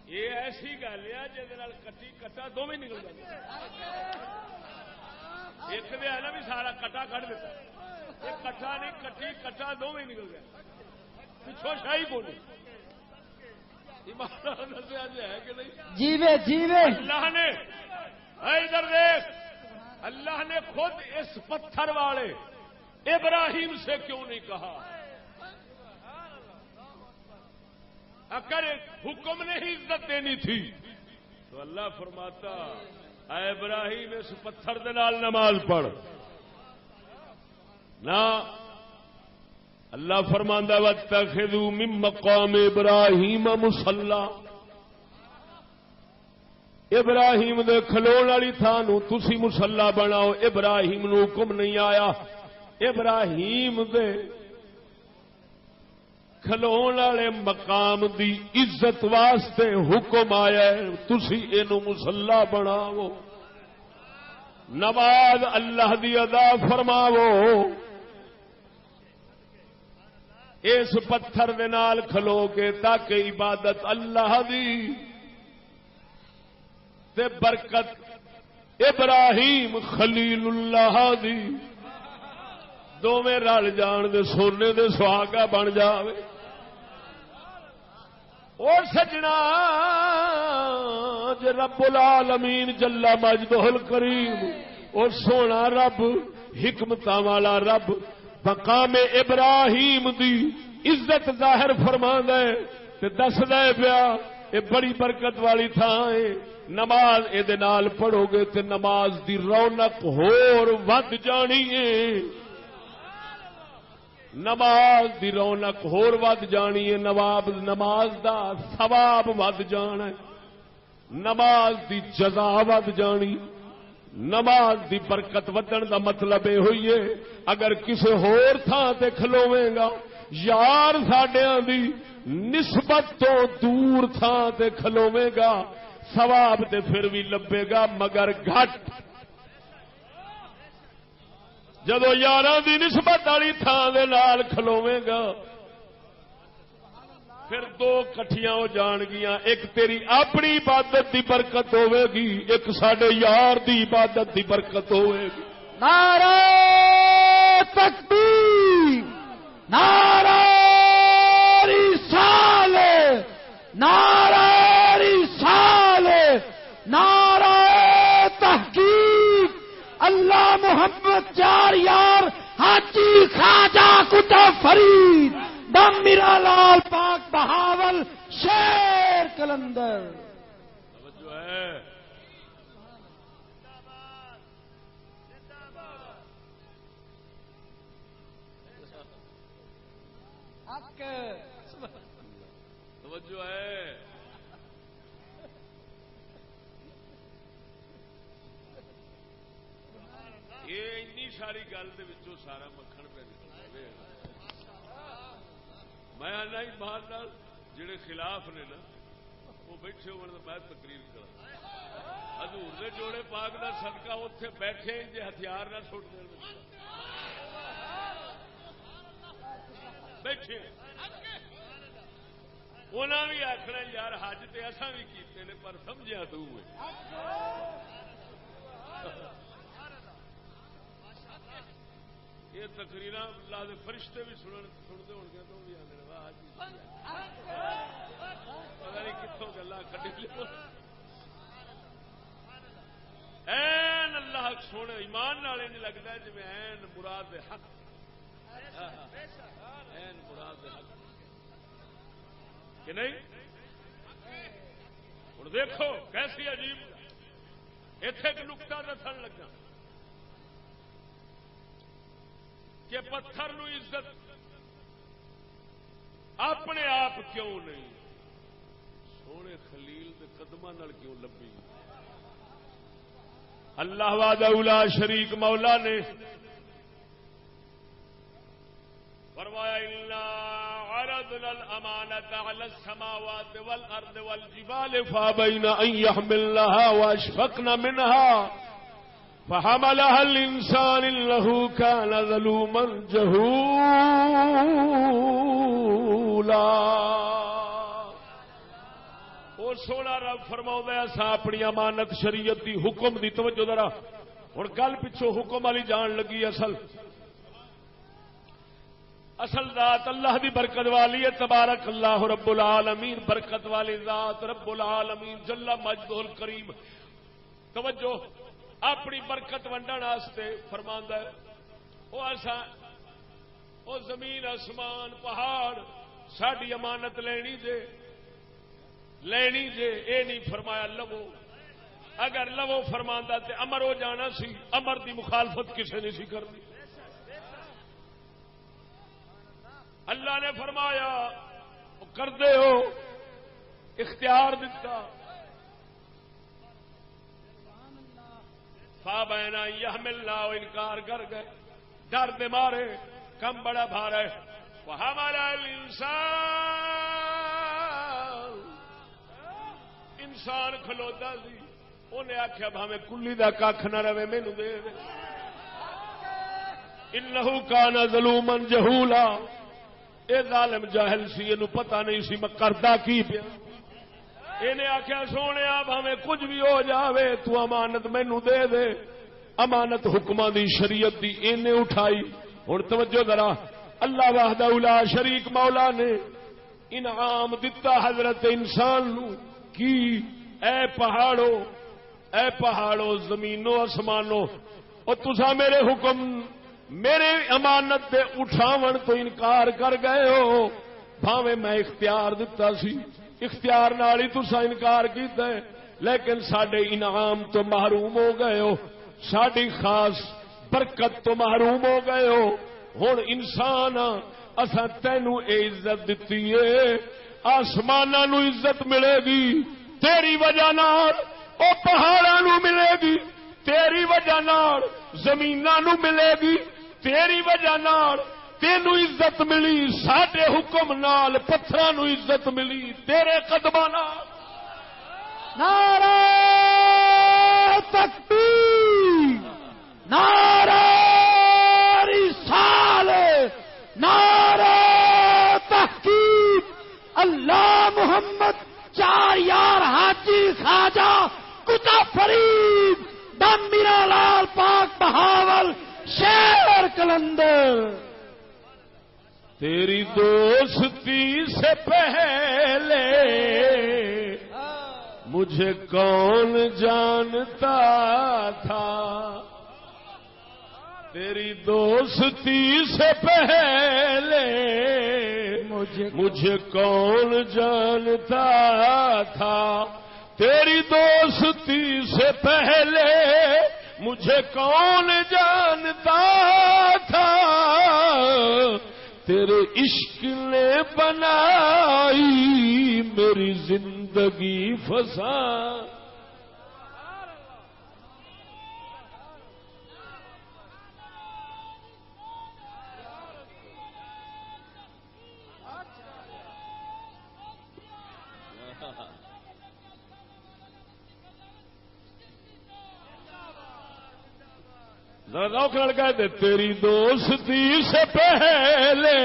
یہ ہے ایسی گل ہے جہد کٹی کٹا دونوں نکل جائے. ایک دے ہے نا بھی سارا کٹا کٹ دیتا, یہ کٹا نہیں کٹی کٹا دونوں نکل گیا, پچھو شاہی بولی. ہے کہ نہیں؟ جیوے جیوے اللہ نے ادھر دیکھ, اللہ نے خود اس پتھر والے ابراہیم سے کیوں نہیں کہا؟ اگر حکم نے ہی عزت دینی تھی تو اللہ فرماتا اے ابراہیم اس پتھر دے نال نماز پڑھ نہ. اللہ فرماندا واتخذوا من مقام ابراہیم مصلی, ابراہیم دے کھلون والی تھان تسی مصلی بناؤ. ابراہیم نو حکم نہیں آیا, ابراہیم دے کھلون والے مقام دی عزت واسطے حکم آیا ہے تسی اینو مصلی بناؤ, نماز اللہ دی ادا فرماؤ. اس پتھر دے نال کھلو کے تاکہ عبادت اللہ دی تے برکت ابراہیم خلیل اللہ دی دونوں رل جان دے سونے دے سہاگا بن جاوے. اور سجنا جے رب العالمین جل مجدہ الکریم اور سونا رب حکمتاں والا رب مقام ابراہیم دی عزت ظاہر فرماندا ہے تے دسدا ہے پیا اے بڑی برکت والی تھان ہے. نماز اے دے نال پڑھو گے تے نماز دی رونق ہور ود جانی ہے, نماز دی رونق ہور ود جانی ہے. نماز دا ثواب ود جانا ہے, نماز دی جزا ود جانی. نماز دی برکت ودن دا مطلب یہ ہوئی ہے اگر کسی ہور تھان تے کھلوویں گا یار ساڈیاں دی نسبت تو دور تھان تے کھلوویں گا ثواب تے پھر بھی لبے گا مگر گھٹ. جدو یاراں دی نسبت والی تھان دے نال کھلوویں گا پھر دو کٹھیاں ہو جان گیاں, ایک تیری اپنی عبادت دی برکت ہوے گی, ایک ساڈے یار دی عبادت دی برکت ہوے گی. نعرہ تکبیر, نعرہ رسالت, نعرہ رسالت, نعرہ تحقیق. اللہ محمد چار یار حاجی خواجہ کتب فرید دم میرا لال پاک بہاول شیر کلندر. جو ہے توجہ ہے یہ انی ساری گل دے وچوں سارا مکھن پہ نکل جائے. میں آنا ایمان نال جڑے خلاف نے نا وہ بیٹھے ہو میں تقریر کرا حضور دے جوڑے پاک دا صدقہ اوتھے بیٹھے جے ہتھیار نہ سٹ دین بیٹھے انہاں بھی آکھنا یار حج تے اساں بھی کیتے نے پر سمجھیا تو ہے. یہ تقریر اللہ دے فرشتے بھی سنتے ہو گے تو بھی آدھے پتا نہیں کتوں گلا کٹی این اللہ سونے ایمان نال نہیں لگتا جی این مراد حق, این مراد حق کہ نہیں. ہوں دیکھو کیسی عجیب اتے ایک نقطہ دسن لگا کہ پتھر نو عزت اپنے آپ کیوں نہیں سونے خلیل دے قدماں نال کیوں لبھی. اللہ وحدہ لا شریک مولا نے فرمایا انا عرضنا الامانة على السماوات والارض والجبال فابين ان يحملنها واشفقن منها فحملها الانسان انه كان ظلوما جهولا. وہ سونا رب فرماؤں ہے اسا اپنی امانت شریعت دی حکم دی توجہ ذرا ہن گل پچھو حکم والی جان لگی اصل ذات اللہ دی برکت والی ہے تبارک اللہ رب العالمین برکت والی ذات رب العالمین جل مجدہ الکریم توجہ اپنی برکت ونڈن واسطے فرماندا ہے او اسا او زمین آسمان پہاڑ ساڈی امانت لینی جے اے نہیں فرمایا لو اگر لو فرماندا تے امر ہو جانا سی امر دی مخالفت کسے نہیں سی کرنی اللہ نے فرمایا کر دے ہو اختیار دیتا فابینا یحملنا انکار کر گئے ڈر دے مارے کم بڑا بھار ہے وحمل انسان کھلوتا سی انہیں آخیا بھاویں کلی دا کھ نہ رہے مینوں دے دے انہو کان ظلوما جہولا اے ظالم جاہل سی یہ پتہ نہیں سی میں کردا کی پیا انہیں آخیا سونے بھاویں کچھ بھی ہو جاوے تو امانت مینوں دے دے امانت حکماں دی شریعت دی اینے اٹھائی ہن توجہ ذرا اللہ وحدہ لا شریک مولا نے انعام دتا حضرت انسان نو کی اے پہاڑو زمینوں آسمانوں اور تسا میرے حکم میرے امانت دے اٹھاون تو انکار کر گئے ہو بھاویں میں اختیار دتا سی اختیار نال ہی تسا انکار کیتا ہے لیکن ساڈے انعام تو محروم ہو گئے ہو ساڈی خاص برکت تو محروم ہو گئے ہو ہن انسان اساں تینوں اے عزت دتی ہے آسماناں نو عزت ملے گی تیری وجہ نال او پہاڑاں نو ملے گی تیری وجہ نال زمیناں نو ملے گی تیری وجہ نال تینوں عزت ملی ساڈے حکم نال پتھراں نو عزت ملی تیرے قدماں نال نعرہ تکبیر نعرہ رسالت نعرہ تحقیق اللہ محمد چار یار حاجی خواجہ کتب فرید دم میرا لال پاک بہاول شیر کلندر تیری دوستی سے پہلے مجھے کون جانتا تھا تیری دوستی سے پہلے مجھے کون جانتا تھا تیری دوستی سے پہلے مجھے کون جانتا تھا تیرے عشق نے بنائی میری زندگی فسان کہتے تیری دوستی سے پہلے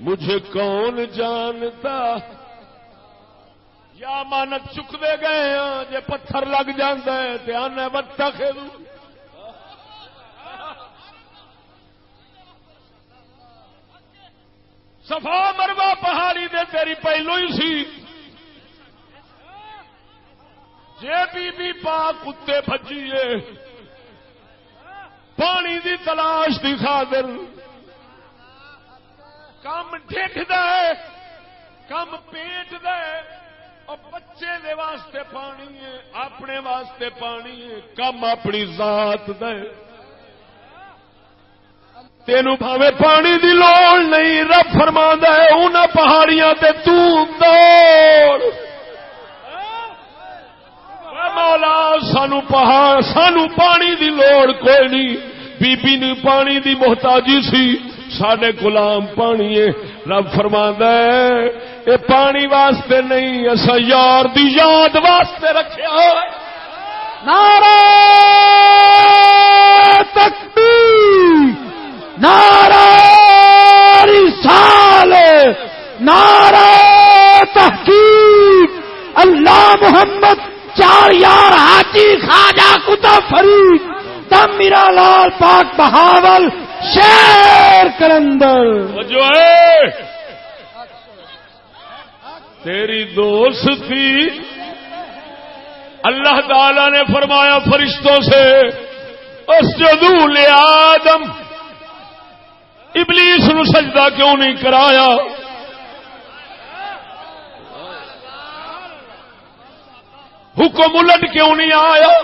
مجھے کون جانتا یا امانت چک دے گئے ہاں جے پتھر لگ جاندے دھیان ہے بتخذ صفا مروا پہاڑی دے تیری پہلو ہی سی جے بی پاک کتے بھجیے پانی دی تلاش دی خاطر کم ڈھڈ دے کم پیٹ دے اور بچے دے واسطے پانی ہے اپنے واسطے پانی ہے کم اپنی ذات دے تینوں بھاوے پانی دی لوڑ نہیں رب فرماندا ہے انہاں پہاڑیاں تے تو دوڑ مولا سانو پہاڑ سانو پانی دی لوڑ کوئی نہیں بی بی نے پانی دی محتاجی سی ساڈے غلام پانی ہے رب فرماندا ہے اے پانی واسطے نہیں اسا یار دی یاد واسطے رکھیا نعرہ تکبیر نعرہ رسالت نعرہ تحقیق اللہ محمد چار یار حاجی خواجہ کتب فرید دم میرا لال پاک بہاول شیر کلندر. جو ہے تیری دوستی اللہ تعالی نے فرمایا فرشتوں سے اسجدوا لآدم، ابلیس نو سجدہ کیوں نہیں کرایا؟ حکم الٹ کیوں نہیں آیا؟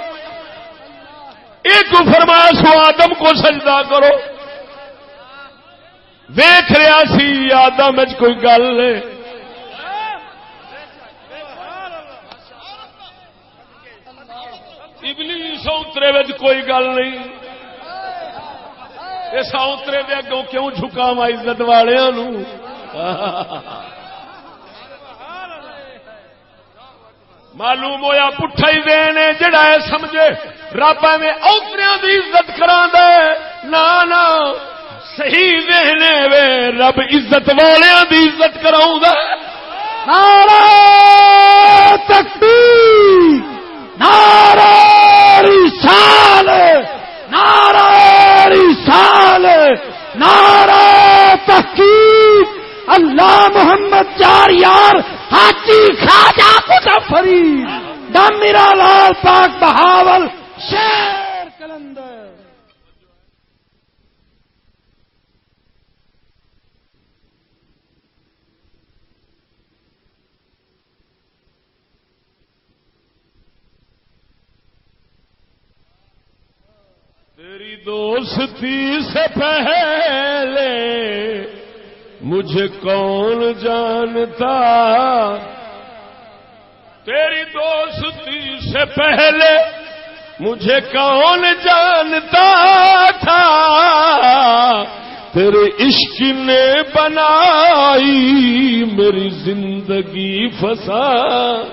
ایک کو فرمایا سو آدم کو سجدہ کرو. دیکھ رہا سی آدم وچ کوئی گل نہیں، ابلیس سونترے وچ کوئی گل نہیں. اس سونترے دے اگوں کیوں جھکاواں عزت والیاں نو؟ معلوم ہویا پٹھا ہی دینے جڑا ہے سمجھے رب میں اوتریاں دی عزت کراندا ہے. نا صحیح دینے وے رب عزت والیاں دی عزت کراوندا ہے. نعرہ تکبیر، نعرہ رسالت، نعرہ رسالت، نعرہ تحقیق. اللہ محمد چار یار حاجی خواجہ کتب فرید دم میرا لال پاک بہاول شیر کلندر. تیری دوستی سے پہلے مجھے کون جانتا، تیری دوستی سے پہلے مجھے کون جانتا تھا، تیرے عشق نے بنائی میری زندگی فسان،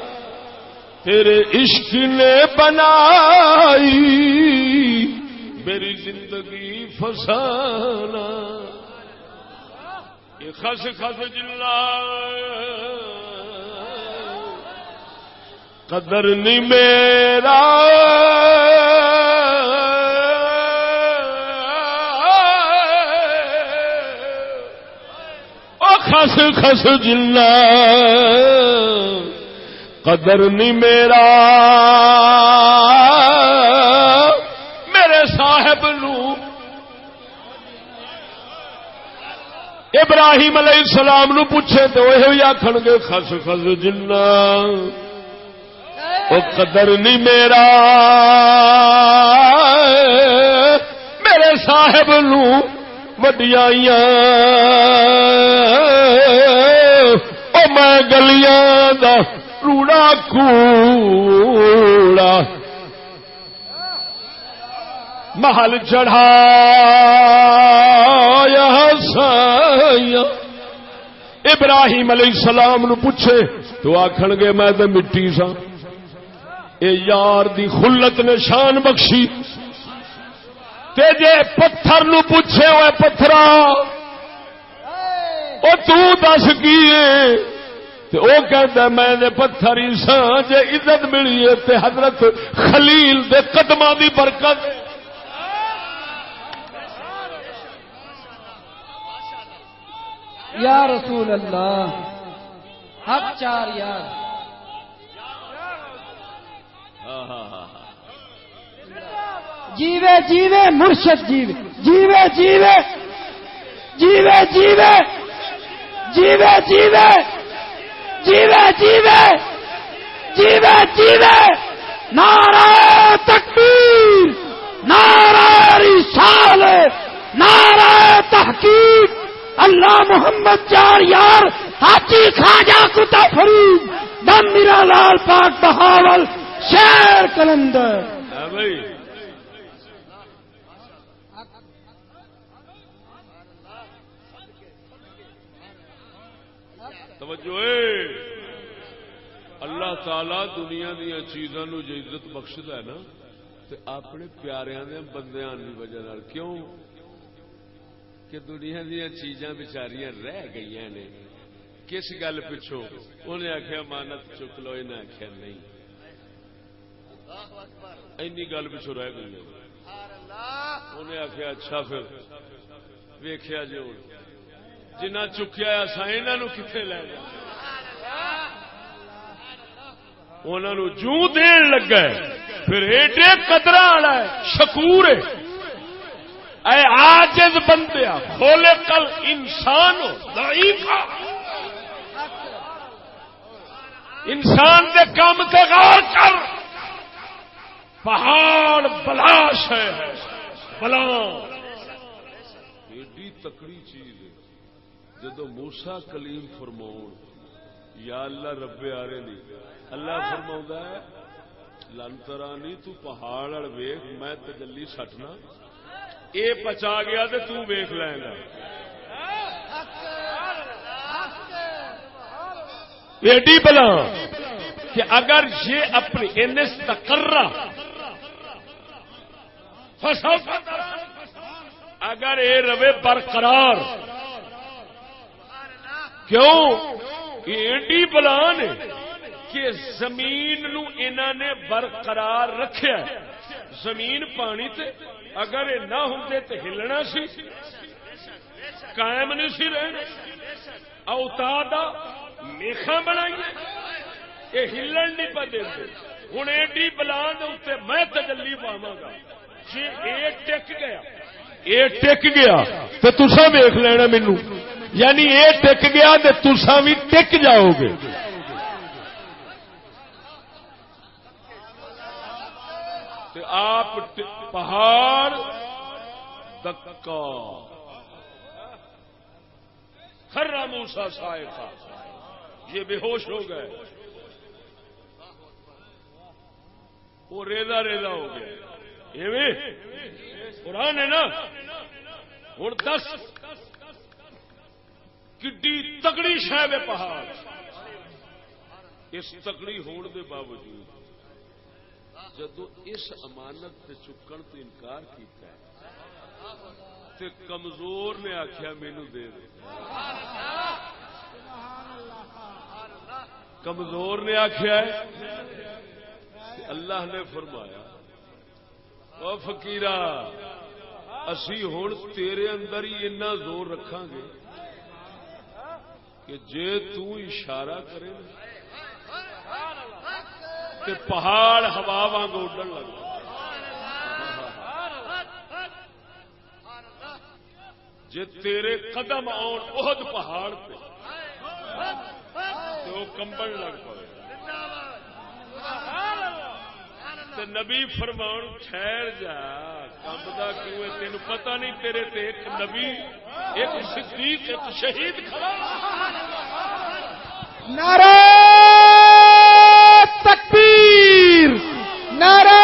تیرے عشق نے بنائی میری زندگی فسانہ. یہ خس جلا قدر نہیں میرا او خس جلا قدر نہیں میرا میرے صاحب نو. ابراہیم علیہ السلام نو پوچھے تو یہ آخن گے خس جنا او قدر نہیں میرا میرے صاحب نو وڈیائیاں او میں گلیاں دا روڑا کوڑا محل چڑھا ابراہیم علیہ السلام نو پوچھے تو آکھن گے میں تے مٹی سا. اے یار دی خلت نے شان بخشی. تے جے پتھر نو پوچھے ہوئے پتھرا او تو دس کیے تے او کہندا میں نے پتھر ہی سا. جے عزت ملی ہے تے حضرت خلیل دے قدماں دی برکت. یا رسول اللہ حق چار یار. جیوے جیوے مرشد جیوے جیوے جیوے جیوے جیوے جیوے جیوے جیوے جیوے جیوے جیوے. نعرہ تکبیر، نعرہ رسالت، نعرہ تحقیق. اللہ محمد چار یار حاجی خواجہ کتب فرید دم میرا لال پاک بہاول شیر کلندر. توجہ اللہ تعالی دنیا دیا چیزاں نو جو عزت بخشدا ہے نا تے اپنے پیاریاں دے بندیاں دی وجہ نال. کیوں کہ دنیا دیا چیزاں بیچاریاں رہ گئی نے کس گل پچھوں انہیں آخیا امانت چک لو، انہیں آخیا نہیں، اینی گل پچھوں رہ گئی۔ انہیں آخیا اچھا پھر ویخیا جی ہوں جنہ چکیا اصا انہوں کتنے لے جا، انہوں جوں دین لگا پھر ایڈے قدر والا ہے، شکور ہے، اے عاجز بندیا خلق الانسان ضعیفا، انسان دے کام تے غور کر، پہاڑ بلاش ہے، بلا ایڈی تکڑی چیز ہے۔ جدو موسیٰ کلیم فرماؤن یا اللہ رب آرے نہیں، اللہ فرماؤں ہے لن ترانی تو پہاڑ اڑ ویخ میں تجلی سٹنا، اے پچا گیا تے تو ویخ لیں گا۔ ایڈی بلا کہ اگر یہ اپنی انستقرہ اگر اے روے برقرار، کیوں ایڈی بلا نے کہ زمین نو انہاں نے برقرار رکھیا، زمین پانی تے اگر یہ نہ ہوندے تے ہلنا سی، قائم نہیں سی رہنا، اوتادا میخاں بنائی یہ ہلن نہیں پہ دے، ہوں ایڈی بلا دے میں تجلی پاواں گا، جی اے ٹک گیا، اے ٹک گیا تو تسا ویخ لینا مینوں، یعنی اے ٹک گیا تو تسا بھی ٹک جاؤ گے۔ آپ پہاڑ دکا خرا موسیٰ صاعقہ، یہ بے ہوش ہو گئے، وہ ریزا ریزا ہو گیا۔ قرآن ہے نا، ہوں دس کڈی تگڑی شہ پہاڑ، اس تگڑی ہون دے باوجود جدو اس امانت سے چکن تو انکار کیتا ہے تے کمزور نے آخیا مینو دے دے، کمزور نے آخیا ہے، اللہ نے فرمایا او فقیرا اسی ہن تیرے اندر ہی اتنا زور رکھاں گے کہ جے تو اشارہ کرے کہ پہاڑ ہوا وانگ اڈن لگ، جے تیرے قدم آن احد پہاڑ پہ تو کمبن لگ پڑے۔ تو نبی فرماؤں ٹھہر جا، کمبدا کیوں ہے تینوں پتہ نہیں، تیرے تے ایک نبی، ایک صدیق، ایک شہید کھڑا۔ نعرہ تکبیر، نعرہ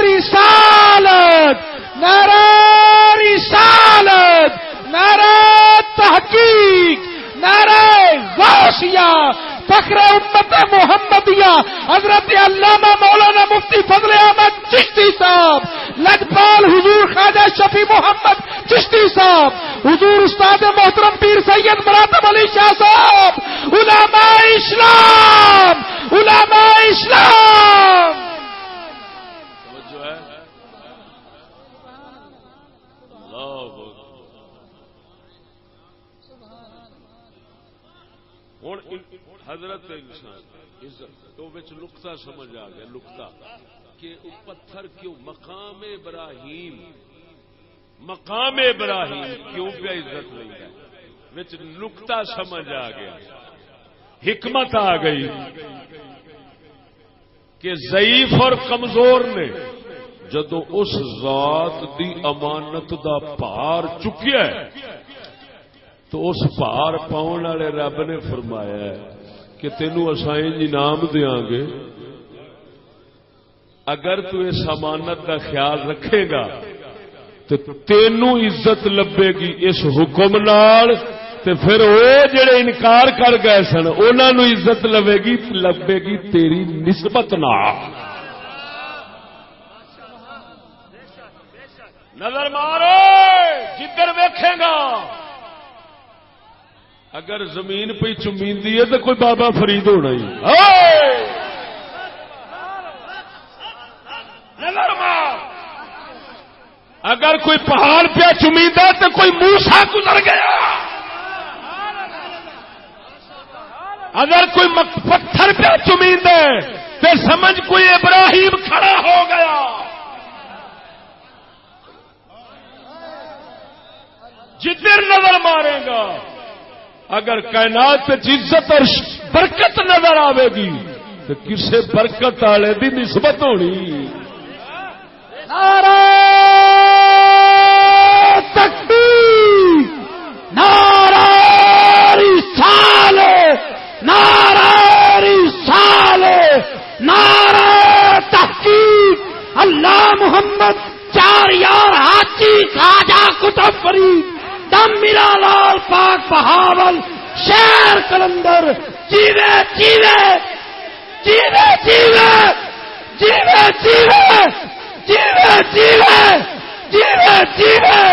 رسالت، نعرہ رسالت، نعرہ تحقیق، نعرہ غوثیہ، فخر امت محمدیہ حضرت علامہ مولانا مفتی فضل احمد چشتی صاحب، لجپال حضور خواجہ شفیع محمد چشتی صاحب، حضور استاد محترم پیر سید مراتب علی شاہ صاحب، علماء اسلام، علماء اسلام۔ توجہ ہے، اللہ ہوں حضرت انسان عزت تو بچ نقطہ سمجھ آ گیا، نقطہ کہ پتھر کیوں مقام ابراہیم، مقام ابراہیم کیوں پہ عزت نہیں ہے، بچ نقطہ سمجھ آ گیا، حکمت آ گئی کہ ضعیف اور کمزور نے جدو اس ذات دی امانت دا پار چکیا ہے تو اس پار پاؤن والے رب نے فرمایا ہے کہ تینوں اساں انعام دیاں گے اگر تو اس امانت کا خیال رکھے گا تو تینوں عزت لبے گی اس حکم نال، تے پھر وہ جڑے انکار کر گئے سن انہاں نو عزت لبے گی تیری نسبت نال۔ نظر مارو جدھر ویکھے گا اگر زمین پہ چمیندی ہے تو کوئی بابا فرید ہونا ہی. اگر کوئی پہاڑ پہ چمیندا تو کوئی موسیٰ گزر گیا. اگر کوئی پتھر پہ چمیندا تو سمجھ کوئی ابراہیم کھڑا ہو گیا. جدھر نظر مارے گا اگر کائنات پہ عزت اور برکت نظر آئے گی تو کسے برکت والے دی نسبت ہونی. نعرہ تکبیر، نعرہ رسالت، نعرہ رسالت، نعرہ تحقیق. اللہ محمد چار یار حاجی خواجہ کتب فرید دم میرا لال پاک بہاول شیر کلندر جیوے جیوے جیوے جیوے جیوے جیوے جیوے جیوے جیوے جیوے.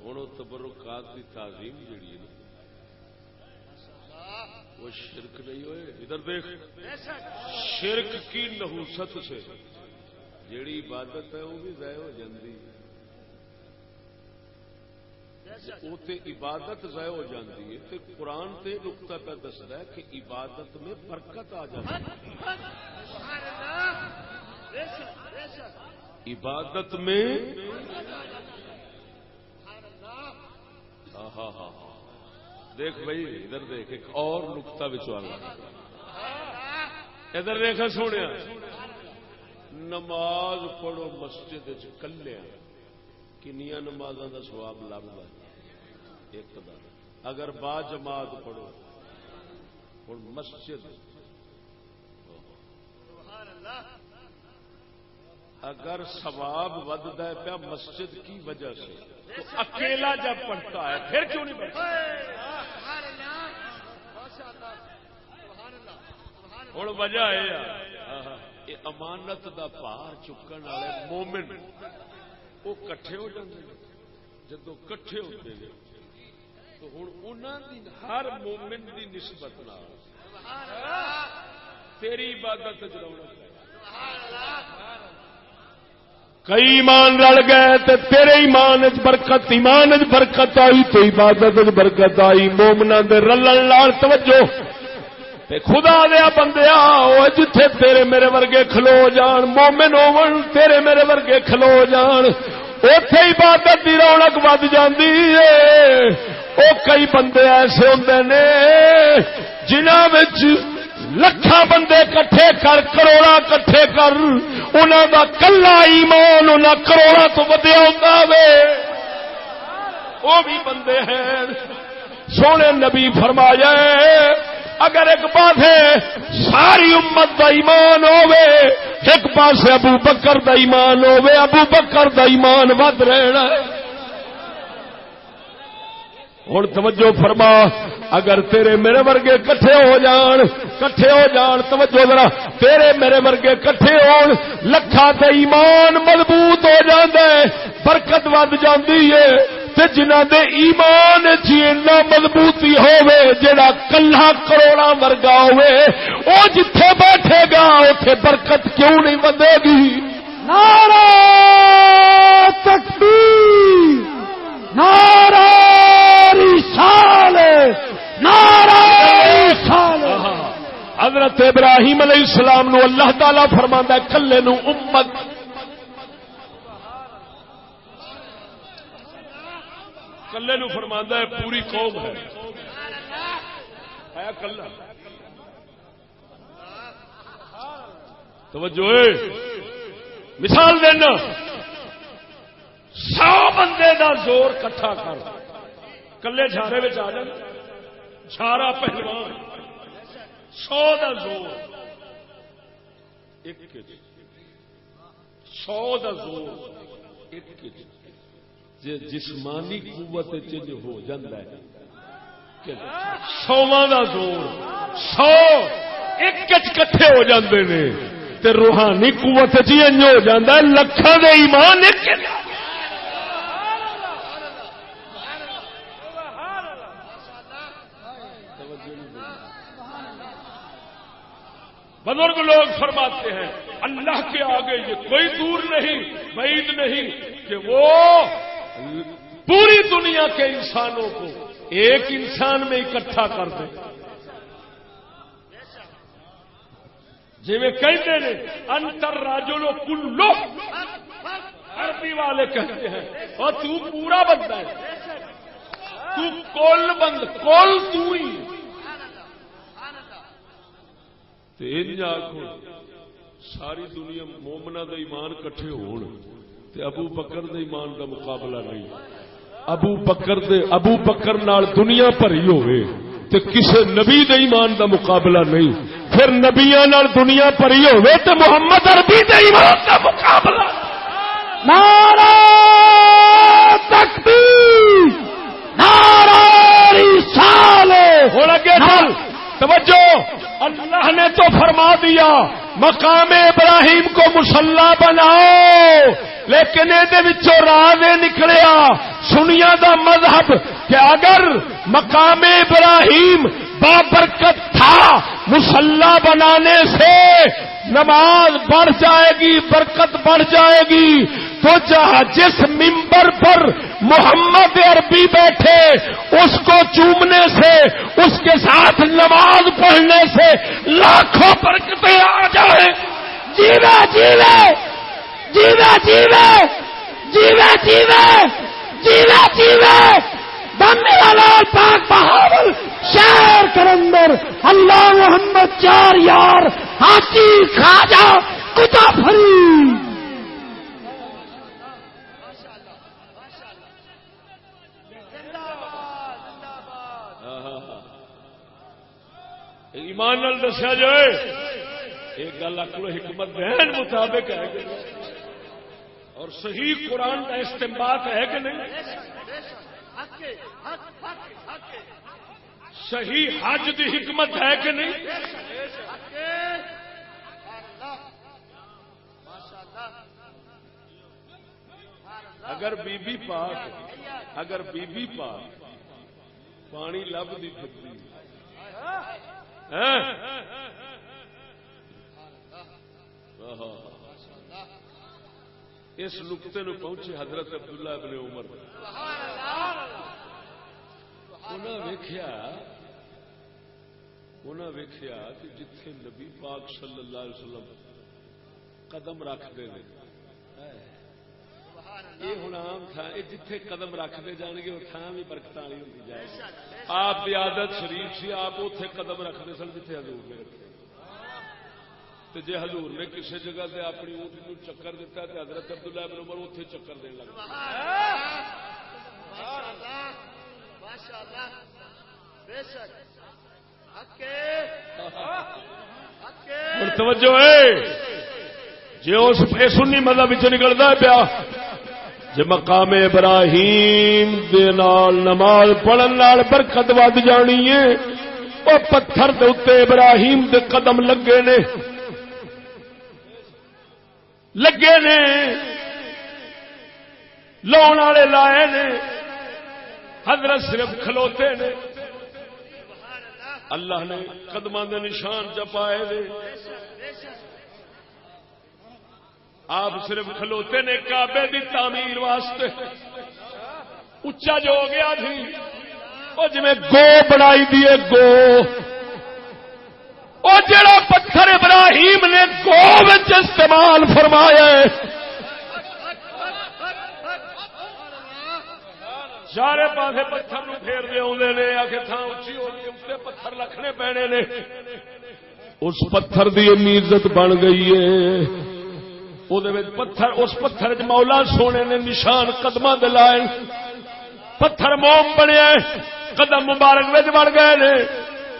ہوں تبرکات کی تعظیم جڑی ہے وہ شرک نہیں ہوئے. ادھر دیکھ، شرک کی نحوست سے جیڑی عبادت ہے وہ بھی ضائع ہو جاندی. وہ تے عبادت ضائع ہو جاندی ہے تے قرآن تے نقطہ پہ دسدا ہے کہ عبادت میں برکت آ جاتی ہے. عبادت میں ہاں دیکھ بھائی ادھر دیکھ ایک اور نقطہ بچوانا. ادھر دیکھا سونے نماز پڑھو مسجد کلیا کنیا نمازاں دا ثواب لگتا ہے ایک دا. اگر با جماعت پڑھو ہوں مسجد اگر ثواب ودتا ہے پیا مسجد کی وجہ سے تو اکیلا جب پڑھتا ہے پھر کیوں نہیں پڑھتا؟ ہوں وجہ یہ امانت دا پار چکن والے مومن وہ کٹھے ہو جاتے ہیں. جدو کٹھے ہوتے ہیں تو ہوں انہوں دی ہر مومن دی نسبت نال تیری عبادت رونق ہے. کئی ایمان رل گئے تے تیرے ایمان برکت، ایمان برکت آئی تو عبادت برکت آئی. مومنا دے رلن لال توجہ تے خدا دیا بندیا وہ جتھے تیرے میرے ورگے کھلو جان مومن ہون تیرے میرے ورگے کھلو جان اوتھے عبادت دی رونق ود جاندی ہے. او کئی بندے ایسے ہوندے نے جنہاں وچ لکھاں بندے کٹھے کر کروڑا کٹھے کر انہاں دا کلا ایمان انہاں کروڑا تو ودیا ہوندا وے. وہ بھی بندے ہیں. سونے نبی فرمایا اگر ایک پاسے ساری امت دا ایمان ہوے ایک پاسے ابو بکر دا ایمان ہوے ابو بکر دا ایمان ود رہنا. ہوں توجہ فرما اگر تیرے میرے ورگے کٹھے ہو جان توجہ ذرا تیرے میرے ورگے کٹھے ہون لکھاں تے ایمان مضبوط ہو جاندا ہے برکت ود جاندی ہے. تے جنہاں دے ایمان چ اتنا مضبوطی ہوے جڑا کلہ کروڑا ورگا ہوے او جتھے بیٹھے گا اوتھے برکت کیوں نہیں ودے گی. نعرہ تکبیر، نعرہ رسالت، نعرہ رسالت. حضرت ابراہیم علیہ السلام نو اللہ تعالی فرماندا ہے کلے نو امت کلے نو فرماندا ہے پوری قوم ہے کلا. توجہ مثال دینا 100 بندے دا زور کٹھا کر کلے جھارے میں آ جائے جھارا پہلوان 100 دا زور 100 دا زور 1 جسمانی قوت چنج ہو جاتا ہے 100 دا زور 100 ایک کٹھے ہو جاندے نے تے روحانی قوت جی انج ہو جاندا ہے لکھاں دے ایمان ایک بزرگ لوگ فرماتے ہیں اللہ کے آگے یہ کوئی دور نہیں بعید نہیں کہ وہ پوری دنیا کے انسانوں کو ایک انسان میں اکٹھا کر دے. جی میں کہتے ہیں انتر راجولو کلو عربی والے کہتے ہیں اور تو پورا بندہ ہے تو کل بند کل تو ہی آخو ساری دنیا مومنا دا ایمان کٹھے ہون تے ابو بکر دے ایمان دا مقابلہ نہیں. ابو بکر نال دنیا بھری ہوئے تے کسے نبی دے ایمان دا مقابلہ نہیں. پھر نبیاں نال دنیا بھری ہوئے تے محمد عربی دے ایمان دا مقابلہ. نعرہ تکبیر نعرہ رسالت. ہن اگے چل توجہ. اللہ نے تو فرما دیا مقام ابراہیم کو مصلی بناؤ لیکن یہ راز نکلیا سنیا دا مذہب کہ اگر مقام ابراہیم بابرکت تھا مصلی بنانے سے نماز بڑھ جائے گی برکت بڑھ جائے گی تو جس ممبر پر محمد عربی بیٹھے اس کو چومنے سے اس کے ساتھ نماز پڑھنے سے لاکھوں برکتیں آ جائیں. جیوے جیوے جیوے جیوے جیوے جیوے جیوے جیوے بننے والا پاک بہاول شہر کرندر اللہ محمد چار یار حاجی خواجہ کتا فرید. ایمان نال دسیا جائے ایک گل عقل و حکمت ذہن مطابق ہے کہ اور صحیح قرآن کا استنباط ہے کہ نہیں. صحیح حج کی حکمت ہے کہ نہیں. اگر بی بی پاک پانی لب دی پھرتی اس نقطے نو پہنچے حضرت عبداللہ ابن عمر انہاں ویکھیا کہ جتھے نبی پاک صلی اللہ علیہ وسلم قدم رکھتے ہیں یہ ہوں عام تھان جتھے قدم رکھتے جان گے وہ تھان بھی برکت والی ہوتی جائے گی. آپ کی عادت شریف سی آپ اتنے قدم رکھتے سن جتھے حضور نے رکھے تو جی حضور نے کسی جگہ سے اپنی اونٹ کو چکر دیتا تو حضرت عبداللہ بن عمر اتنے چکر دین لگ پیا. توجہ ہے جی سنی مذہب نکلتا پیا جی مقام ابراہیم دے نال نماز پڑھن نال برکت ود جانی ہے وہ پتھر دے اوتے ابراہیم دے قدم لگے نے لاؤن والے لائے نے حضرت صرف کھلوتے نے اللہ نے قدماں دے نشان چپائے دے آپ صرف کھلوتے نے کعبے دی تعمیر واسطے اچا جو ہو گیا تھی وہ جی گو بنائی دیے گو وہ جڑا پتھر ابراہیم نے گو وچ استعمال فرمایا چارے پاسے پتھر نو پھیر دے آدھے نے آ کے تھان اچھی ہو گئی اتنے پتھر رکھنے پینے نے اس پتھر دی انی عزت بن گئی ہے پتھر اس پتھر مولا سونے نے نشان قدم دے لائے پتھر موم بنیا قدم مبارک وچ بڑھ گئے نے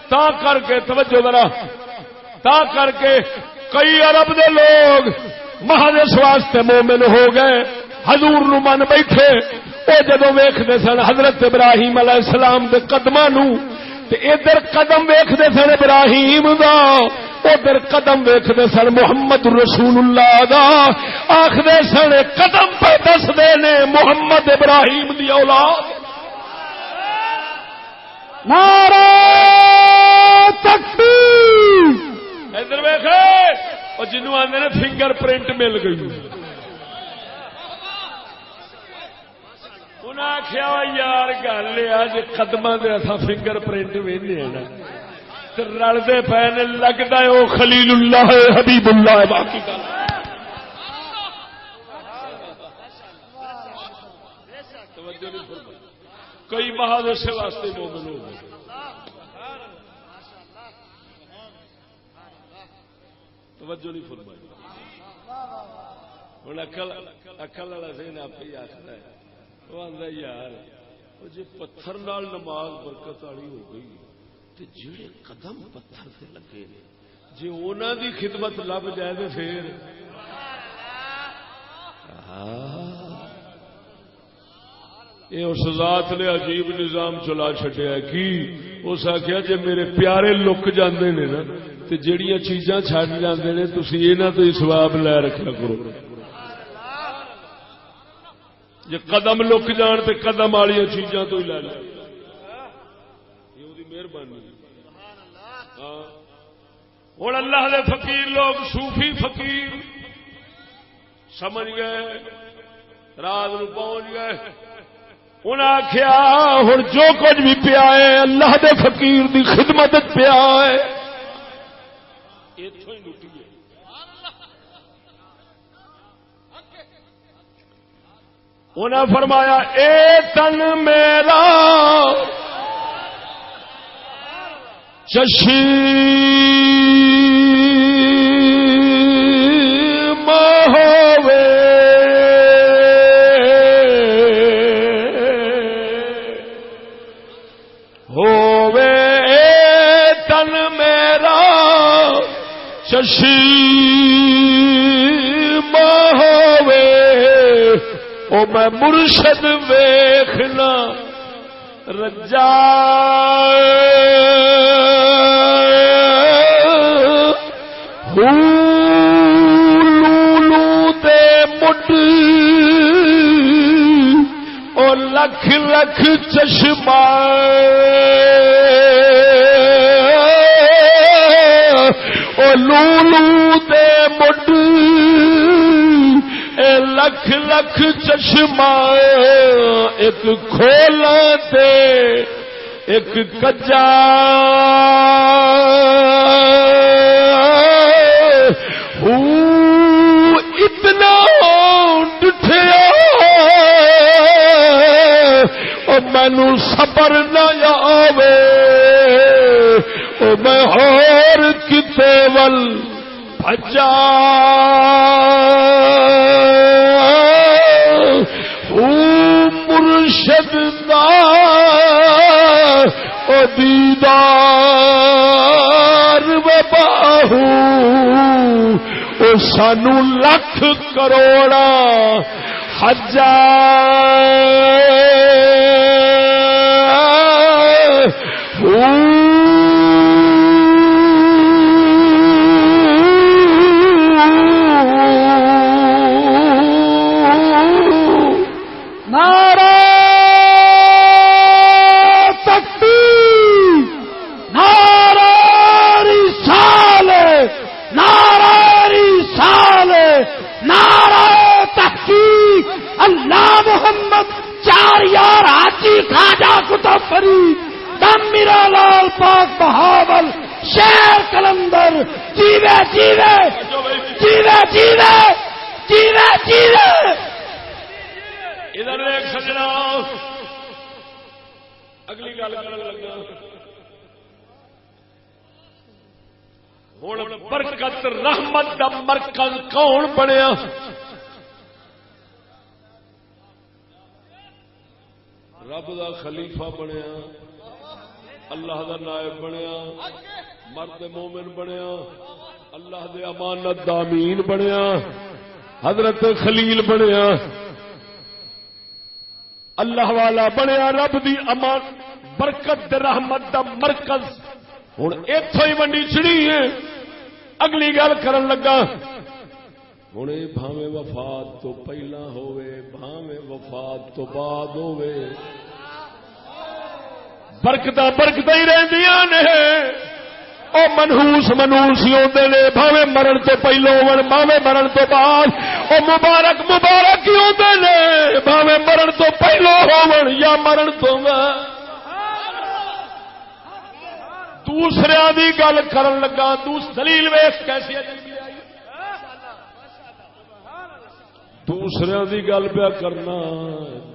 تا کر کے توجہ ذرا تا کر کے کئی عرب دے لوگ محض اس واسطے مومن ہو گئے حضور نو من بیٹھے وہ جدو ویکھدے سن حضرت ابراہیم علیہ السلام دے قدماں نو تے ادھر قدم ویکھدے سن ابراہیم دا ادھر قدم ویکھدے سن محمد رسول اللہ دا آکھدے سن قدم پہ دسدے نے محمد ابراہیم دی اولاد نعرہ تکبیر ادھر ویکھے او جنوں آندے نے فنگر پرنٹ مل گئی انہاں آکھیا یار گل اج قدماں دے اساں فنگر پرنٹ ویندے ہیں نا تے رلدے پے نے لگدا ہے او خلیل اللہ ہے حبیب اللہ ہے باقی گل توجہ نہیں فرمائی کئی محاذ اس واسطے مومن ہو گئے توجہ نہیں فرمائی ہوں اکل والا ذہن آپ ہی آخر ہے وہ آتا یار وہ جی پتھر نال نماز برکت والی ہو گئی تو جڑے قدم پتھر سے لگے جی انہوں دی خدمت لب جائے تو پھر یہ اس ذات نے عجیب نظام چلا چڈیا کی اس آخیا جی میرے پیارے لک جاندے نے نا تے جڑیاں چیزاں چھڈ جاندے نے تسی انہاں تو ہی ثواب لے رکھا کرو جی قدم لک جان تے قدم والی چیزاں تو ہی لے لے یہ وہی مہربانی ہاں ہن اللہ دے فقیر لوگ صوفی فقیر سمجھ گئے رات نو پہنچ گئے انہاں آخیا ہن جو کچھ بھی پیا ہے اللہ دے فقیر دی خدمت پیا ہے اتوں ہی لٹی ہے انہیں فرمایا اے تن میرا چشم ہووے تن میرا چشم ہووے او میں مرشد ویکھنا رجا لولو دے مٹ او لکھ لکھ چشمہ او لولو دے مٹ لکھ لکھ چشمہ ایک کھولا تے ایک کجا اتنا ڈٹھیا مینو صبر نہ آوے میں ہور کتے ول بھجا مرشد دا دیدار باہو او سانو لکھ کروڑا حجا میرا لال پاک بہاول شیر کلندر جیوے جیوے جیوے جیوے جیوے جیوے ادھر ایک سجنا اگلی گل کرن لگا ہن برکت رحمت دا مرکز کون بنیا رب دا خلیفہ بنیا اللہ دا نائب بنیا مرد مومن بنیا اللہ دے امانت دا امین بنیا حضرت خلیل بنیا اللہ والا بنیا رب دی امان برکت دے رحمت دا مرکز ہوں اتوں ہی ونڈی چڑی ہے. اگلی گل کرن لگا ہوں یہ بھاویں وفات تو پہلا ہوئے بھاویں وفات تو بعد ہوئے برکتاں برکتاں ہی رہندیاں نے. او منحوس منحوس ہی ہوندے نے بھاویں مرن تو پہلو ہون بھاویں مرن تو بعد. او مبارک مبارک ہی ہوندے نے بھاویں مرن تو پہلو ہون یا مرن تو بعد. دوسرے دی گل کرن لگا دلیل ویکھ کیسی عجیب آئی. دوسرے دی گل پیا کرنا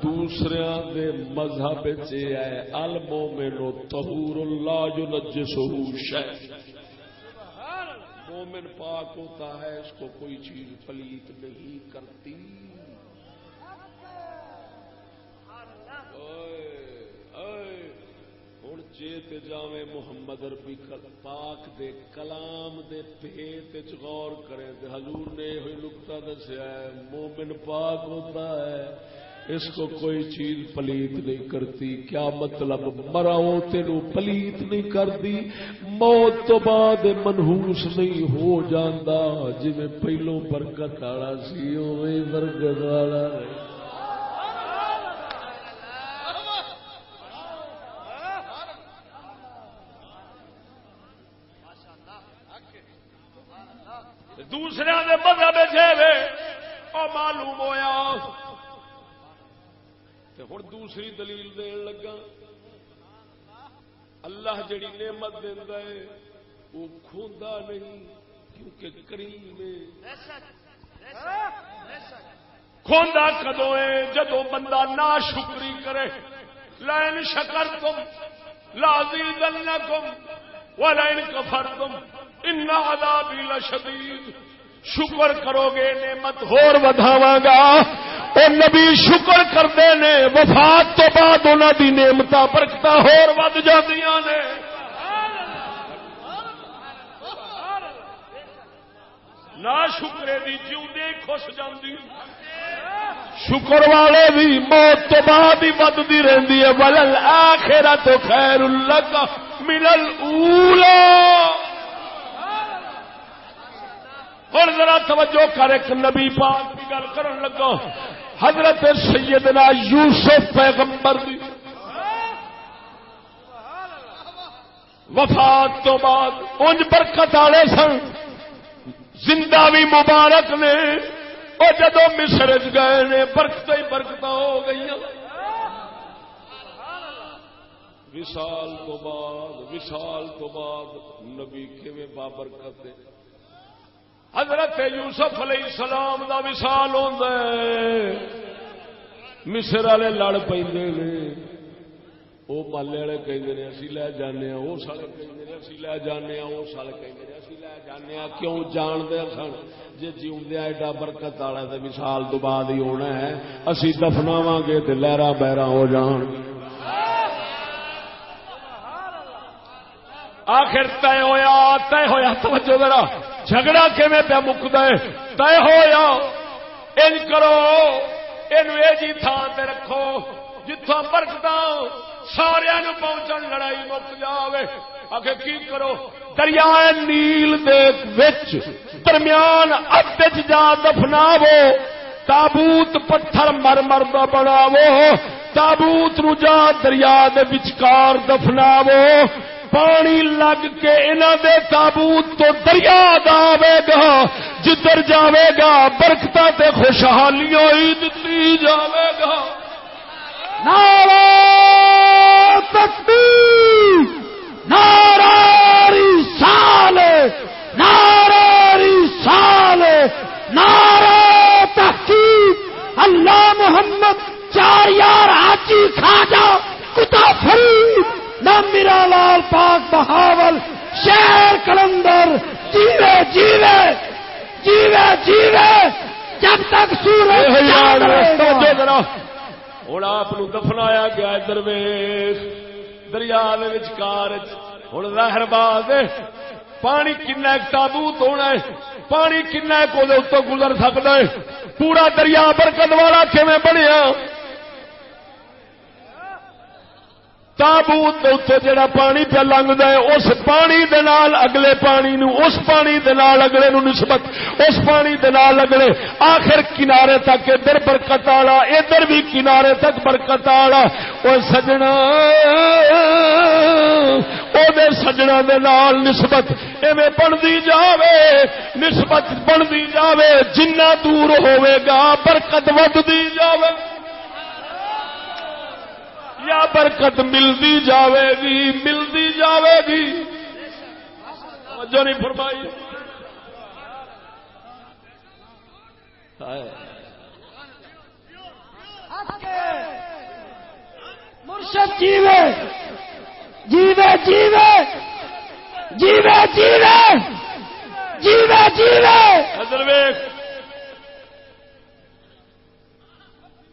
دوسرے دے مذہب ہے المومن طہور لا ينجسہ شیء. مومن پاک ہوتا ہے اس کو کوئی چیز پلیت نہیں کرتی. ہوں جے جاویں محمد عربی پاک دے کلام دے پیت غور کریں تے حضور نے یہ نقطہ دسیا ہے مومن پاک ہوتا ہے اس کو کوئی چیز پلیت نہیں کرتی. کیا مطلب مراؤ تینو پلیت نہیں کرتی موت تو بعد منحوس نہیں ہو جاندا جی پہلو برکت والا سی اوویں برکت والا نہیں. دوسرے دے مذہب جے او معلوم ہویا تے ہن دوسری دلیل دین لگا اللہ جڑی نعمت دیندا ہے وہ کھوندا نہیں کیونکہ کریم ہے. کھوندا کدوں ہے جدوں بندہ ناشکری کرے. لئن شکرتم لازیدنکم ولئن کفرتم ان عذابی لشدید. شکر کرو گے نعمت ہور ودھاواں گا. اے نبی شکر کردے نے وفات تو بعد انہاں دی نعمتاں برکتاں ہور ود جاندیاں نے. نا شکرے دی جیوندے خوش جاندی شکر والے بھی موت تو بعد ہی ودی رہندی ہے. ولل آخرۃ خیر لک من الاولی. اور ذرا توجہ کر ایک نبی پاک کی گل کرن لگا حضرت سیدنا یوسف پیغمبر دی وفات تو بعد انج برکت والے سن زندہ بھی مبارک نے اور جدو مصر گئے نے برکت ہی برکت ہو گئی. وصال تو بعد نبی کیویں بابرکت ہے. حضرت یوسف علیہ السلام دا وصال ہوندا ہے مصر والے لڑ پیندے نے وہ مالے والے کہندے نے اسی لے جانے ہاں وہ سارے کہندے نے اسی لے جانے ہاں وہ سارے کہندے نے اسی لے جانے ہاں. کیوں جاندے سن جے جیوندے ایڈا برکت والا تے وصال تو بعد ہی ہونا ہے اسی دفناواں گے تے لہراں بہراں ہو جان. آخر طے ہویا توجہ ذرا جھگڑا کیویں پیا مکدا ہے. طے ہویا ان کرو اینو اے جی تھان تے رکھو جتھوں برکتاں سارے نو پہنچن لڑائی مک جاوے. آخر کی کرو دریائے نیل دے وچ درمیان ادھ وچ جا دفناوو. تابوت پتھر مرمر دا بناوو. تابوت نو جا دریا دے وچکار دفناوو. پانی لگ کے انہاں دے تابوت تو دریا دا آوے گا جدھر جاوے گا برکتاں تے خوشحالیاں ہی دتی جاوے گا. نعرہ تکبیر نعرہ رسالت نعرہ رسالت نعرہ تحقیق. اللہ محمد چار یار حاجی خواجہ کتا فرید نہ میرا لال پاک بہاول شہر کلندر جیوے جیوے جیوے جیوے جب تک سورج چاند رہے گا. ہوں آپ دفنایا گیا درویش دریا وچکار. ہوں ظاہر بات پانی کنا تابوت ہونا ہے پانی کنا کو اتوں گزر سکتا ہے. پورا دریا برکت والا کیویں بنیا تابوت دے اوتے جڑا پانی پہ لنگدا ہے اس پانی دے نال اگلے پانی نو، اس پانی دے نال اگلے نو نسبت، اس پانی دے نال اگلے، آخر کنارے تک ادھر برکت والا، ادھر بھی کنارے تک برکت والا۔ او سجنا او دے سجنا دے نال نسبت ایویں بنتی جاوے، نسبت بنتی جاوے، جنہ دور ہوے گا برکت ودتی جاوے، یا برکت ملتی جاوے گی، ملتی جاوے گی۔ جو نہیں فرمائی مرشد جیوے جیوے جیوے جیوے جیوے جیوے جیوے حضر ویکھ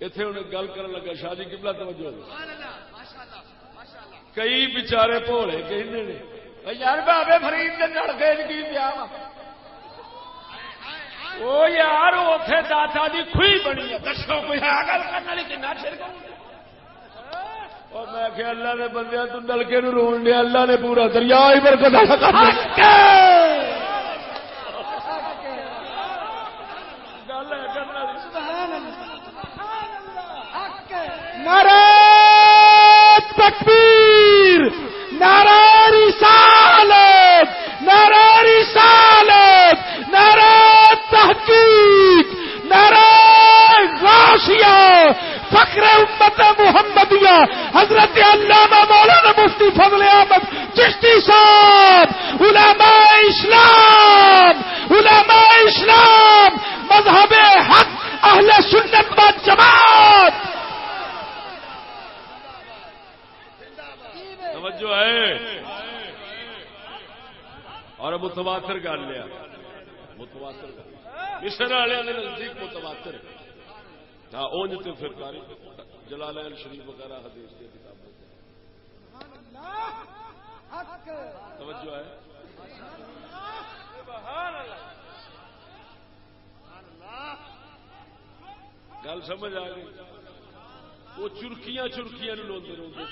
اتنے انہیں گل کرن لگا شاہ جی قبلہ توجہ، کئی بچارے بھولے کہندے نے یار بابے فرید دے نڑ گئے کی پیا او یار اوتھے داتا دی کھوئی بنی ہے، دسو کوئی ہے گل کرن والی کنا چر اور میں کہ اللہ نے بندیاں تو نلکے نو رون لیا، اللہ نے پورا دریا ہی برکت عطا کر دیا۔ گل ہے کرن والی سبحان اللہ۔ نعرہ تکبیر، نعرہ رسالت، نعرہ رسالت، نعرہ تحقیق، نعرہ غوثیہ، فخر امت محمدیہ حضرت علامہ مولانا مفتی فضل احمد چشتی صاحب، علماء اسلام، علماء اسلام، مذہب حق، اہل سنت و جماعت۔ توجہ ہے اور متواتر گل لیا، متواتر مصر والے نے نزدیک متواتر ہاں اونج تے پھر کاری جلالین شریف وغیرہ حدیث کی کتابیں توجہ ہے۔ گل سمجھ آ گئی؟ وہ چرکیاں چرکیاں لوندے روندے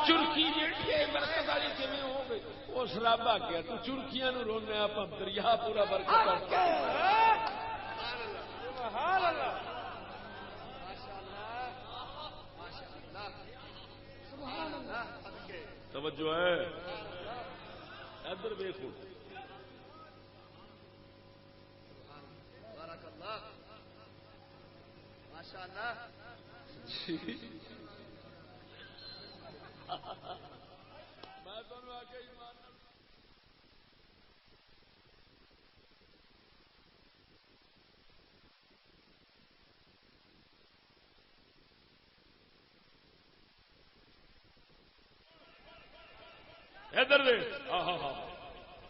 چرکی برکت والی کیویں ہو گئی؟ وہ سراب آ گیا تو چرکیاں نو رونے آپ دریا پورا برکت توجہ ہے۔ ادھر دیکھو ادھر دے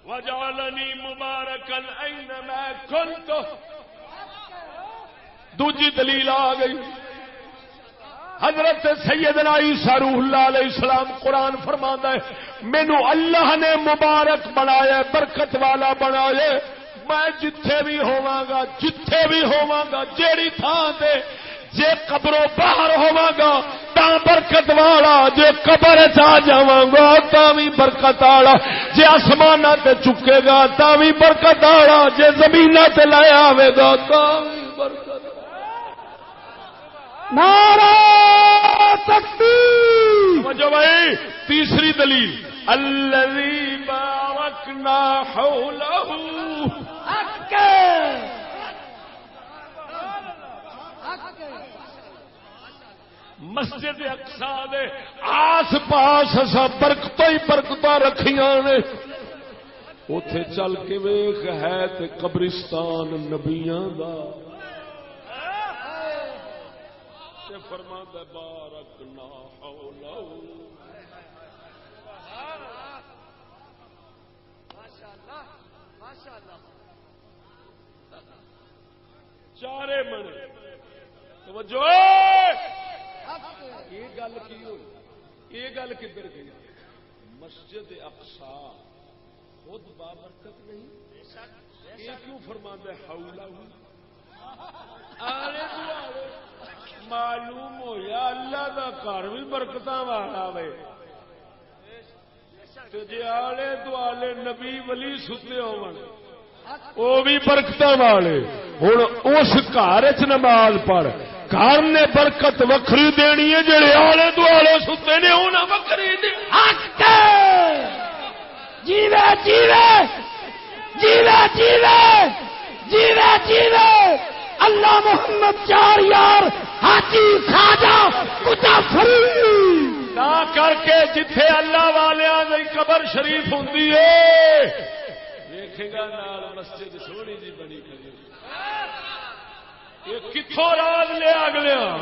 وجعلنی مبارکن اینما کنت۔ دوجی دلیل آ گئی، حضرت سیدنا عیسیٰ روح اللہ علیہ السلام قرآن فرماندا ہے مینو اللہ نے مبارک بنایا، برکت والا بنایا، میں جتھے بھی ہوواں گا، جتھے بھی ہوواں گا، جیڑی تھان تے جے قبروں باہر ہوواں گا تا برکت والا، جے قبر چ جاواں گا تا بھی برکت والا، جے آسمان تے چکے گا تا بھی برکت والا، جے زمین تے لے آوے گا تا بھی برکت والا۔ نعرہ تکبیر۔ سمجھو بھائی تیسری دلیل الذی بارکنا حولہ، مسجد اقصی دے آس پاس اسا برکتاں ہی برکتاں رکھیاں نے، اوتھے چل کے ویکھ ہے تے قبرستان نبیاں دا، تے فرماندا بارکنا حولہ۔ چارے من توجہ، یہ گل کی ہوئی، یہ گل کدھر گئی؟ مسجد اقصی خود بابرکت نہیں، یہ کیوں فرماندا ہے حولہ؟ آلے دوالے معلوم ہویا اللہ دا گھر بھی برکتاں والا وے تے جے آلے دوالے نبی ولی ستے ہون وہ بھی برکتاں والے. ہن اس گھر چ نماز پڑھ گھر نے برکت وکھری دینی ہے جڑے آلے دوالے ستے نے انہاں وکھری دی. حق جیوے جیوے جیوے جیوے جیوے جیوے اللہ محمد چار یار حاجی خواجہ کتا فرید نہ کر کے جتھے اللہ والیاں دی قبر شریف ہوندی ہے دیکھے گا نال مسجد سونی جی بنی کھڑی یہ کتھوں راز لے اگلیاں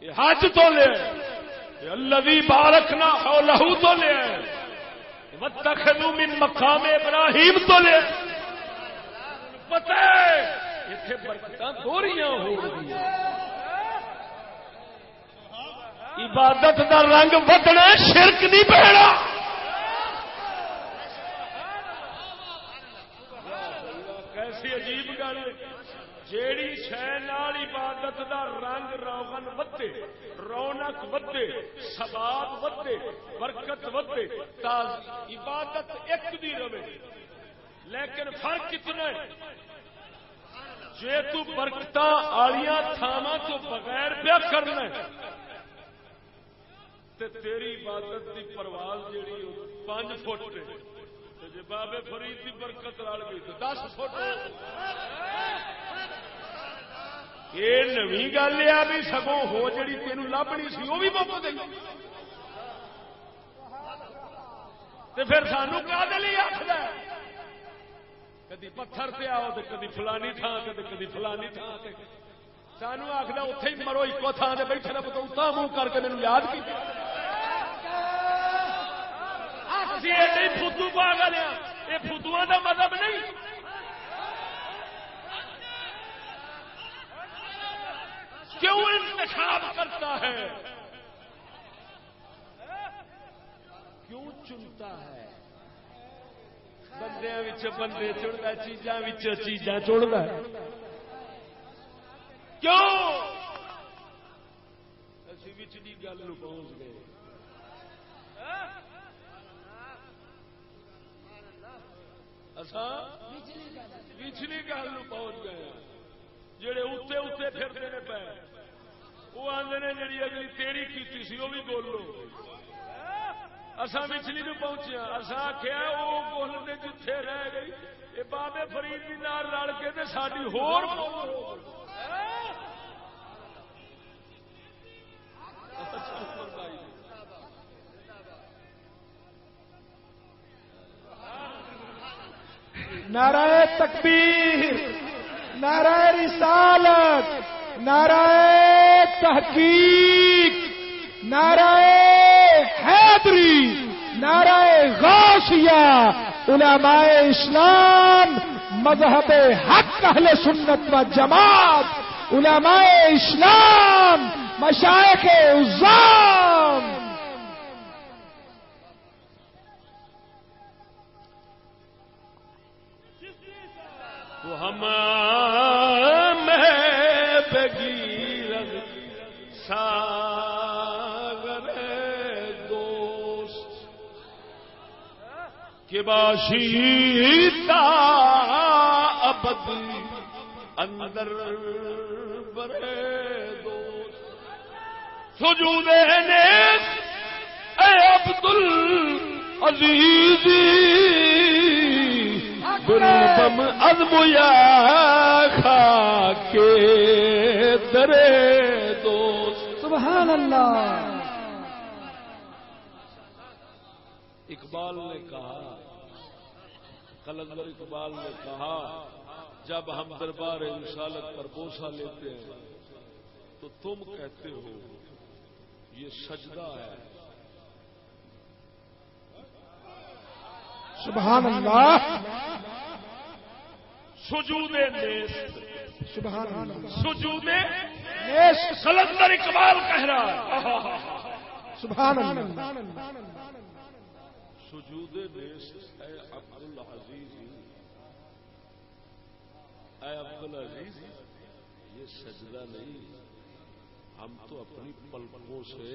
یہ حج تو لے الذی بارکنا حولہ تو لے واتخذوا من مقام ابراہیم تو لے پتہ ہے اتنے برکتاں دوریاں ہو رہی عبادت دا رنگ بدنا شرک نہیں بہنا. کیسی عجیب گل جیڑی شے نال عبادت دا رنگ روغن ودے رونق ودے ثواب ودے برکت ودے تا عبادت ایک دی رہے لیکن فرق کتنا ہے جے تو برکتاں آلیاں تھاواں تو بغیر پیا کرنا ہے تے تیری عبادت دی پرواز جیڑی 5 فٹ تے جے بابے فرید دی برکت رل گئی تو 10 فٹ. یہ نویں گل ہے بھی سگوں ہو جڑی تینوں لبنی سی وہ بھی مک گئی تے پھر سانو کیا دلی آخر کدی پتھر تے آؤ تو کدی فلانی تھان سے کدی فلانی تھان سے سانو آخر اتے ہی مرو ایک تھان سے بیٹھے رہو تو اتنا منہ کر کے میرے یاد کی فدو پا گئے یہ فدو کا مطلب نہیں کیوں انتخاب کرتا ہے کیوں چنتا ہے بندے بندے چڑھتا چیزاں چڑھتا کیوں اسی وچلی گل پہنچ گئے پچھلی گل پہنچ گئے جڑے اتنے اتنے پھرتے نے پے وہ آدھے نے جی اگلی تیری کیتی سی وہ بھی بولو اساں پچھلی نو پہنچیا اساں آخیا وہ بولنے جتھے رہ گئی یہ بابے فرید دی نال رل کے تے ساڈی ہور نعرہ تکبیر نعرہ رسالت نعرہ تحقیق نعرہ حیدری نعرہ غوثیہ علماء اسلام مذہب حق اہل سنت و جماعت علماء اسلام مشائخ عظام ہم میں بگیرد ساگر دوست کے باشیتا ابد اندر برے دوست سجود نیک اے عبدالعزیزی بم عزم یا خاکے درے دوست. سبحان اللہ. اقبال نے کہا قلندر اقبال نے کہا جب ہم دربار رسالت پر بوسہ لیتے ہیں تو تم کہتے ہو یہ سجدہ ہے. سبحان اللہ. سجود نیست سبحان اللہ. سجود نیست قلندر اقبال کہہ رہا ہے. سبحان اللہ. سجود نیست اے عبدالعزیز، اے عبدالعزیز، یہ سجدہ نہیں، ہم تو اپنی پلکوں سے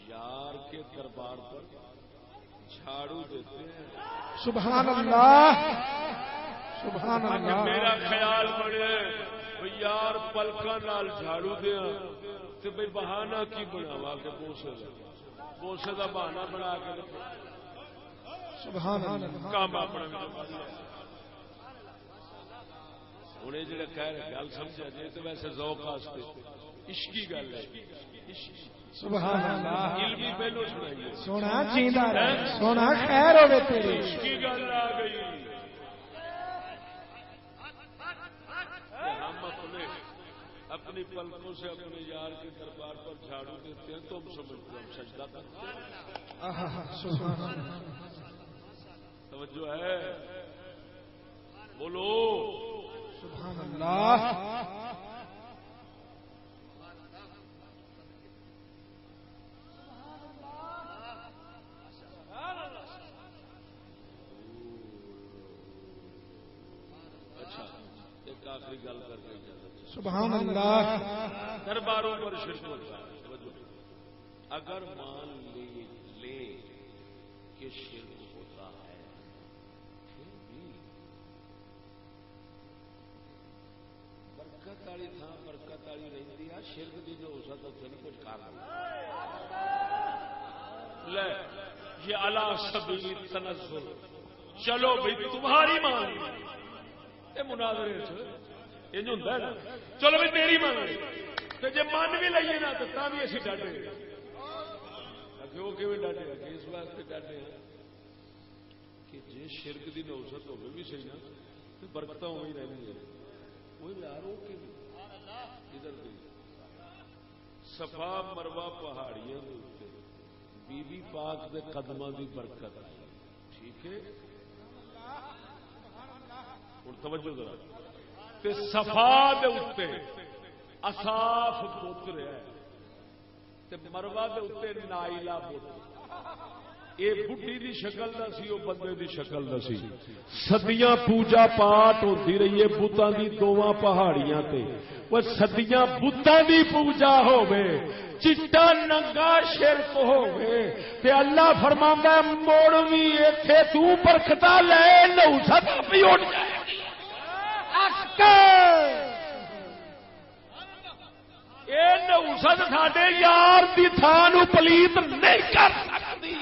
یار کے دربار پر جھاڑو دیتے ہیں۔ سبحان اللہ، سبحان اللہ۔ میرا خیال بنے یار پلکاں نال جھاڑو دیا تو بھائی بہانہ کی بناوا کے بوسے کا بہانہ بنا کے سبحان اللہ۔ کام اپنا ہوں یہ جڑا کہہ رہے گل سمجھا جی تو ویسے ذوق واسطے عشقی گل ہے، سبحان اللہ۔ علمی پہلو سنائیے، سونا جیندا رہے، سونا خیر ہوے تیری۔ عشقی گل آ گئی۔ ہم اپنی پلکوں سے اپنے یار کے دربار پر جھاڑو دیتے ہیں تو ہم سمجھتے ہیں ہم سجدہ کرتے ہیں۔ سبحان اللہ، توجہ ہے، بولو سبحان اللہ۔ اچھا ایک آخری گل کر کے سبحان اللہ۔ درباروں پر شرک ہوتا ہے۔ اگر مان لے کہ شرک ہوتا ہے پھر بھی برکت والی تھان برکت والی رہتی ہے، شرک کی جو ہو سکتا تو نہیں کچھ کار لے یہ اعلی سبیل تنزل، چلو بھائی تمہاری مان یہ مناظرے یہ ہوں نا، چلو بھی تیری مان تو جی من بھی لئیے نا تو بھی اسی ڈاٹے وہ ڈاٹے گا کہ اس واسطے ڈاٹے کہ جی شرک کی نوسط ہو بھی صحیح نا تو برکت وہی رہی ہے، وہی یار وہ ادھر صفا مروا پہاڑیاں بی بی پاک دے قدماں دی برکت آئی، ٹھیک ہے ہوں توجہ ذرا تے صفا دے اوتے اصاف بت رہا ہے تے مروا دے اوتے نائلہ بت، اے بڈھی دی شکل دا سی او بندے دی شکل دا سی، صدیاں پوجا پاٹ ہوندی رہی ہے بتاں دی دوواں پہاڑیاں تے، وہ صدیاں بتاں دی پوجا ہووے چٹا ننگا شرک ہووے تے اللہ فرماندا ہے موڑ وی ایتھے تو برکتاں لے نوسط بھی اٹھ جائے نوسط ساڈے یار دی تھان پلیت نہیں کر سکتی۔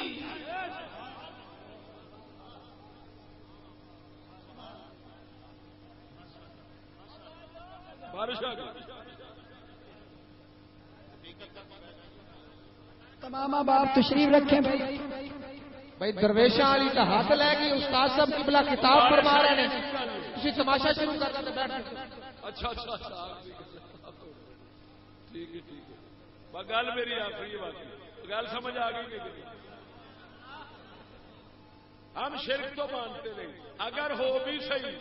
تمام باپ تشریف رکھیں بھائی درویشاں والی کا ہاتھ لے کے استاد صاحب قبلہ کتاب فرما رہے ہیں، اسی تماشا شروع کرنا تو بیٹھ۔ اچھا اچھا ٹھیک ہے ٹھیک ہے، گل میری آخری بات گل سمجھ آ گئی کہ ہم شرک تو مانتے نہیں، اگر ہو بھی صحیح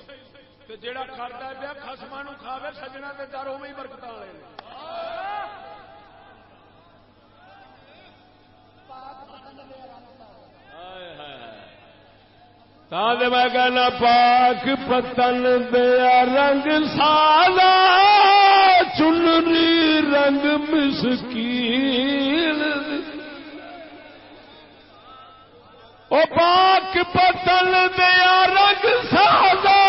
تو جڑا کھاتا پیا خسما نو کھاوے سجنا کے داروں میں ہی برکت والے میں کہنا پاک پتن دیا رنگ سالا چنری رنگ مسکین، او پاک پتن دیا رنگ سالا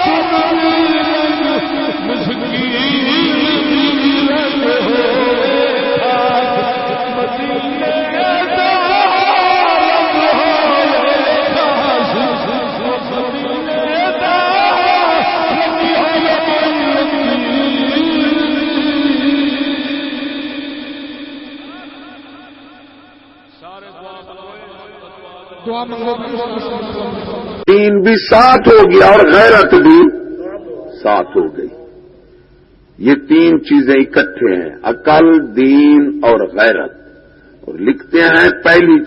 چنری رنگ مسکین ہو مدینے دین بھی ساتھ ہو گیا اور غیرت بھی ساتھ ہو گئی، یہ تین چیزیں اکٹھے ہیں، عقل، دین اور غیرت، اور لکھتے ہیں پہلی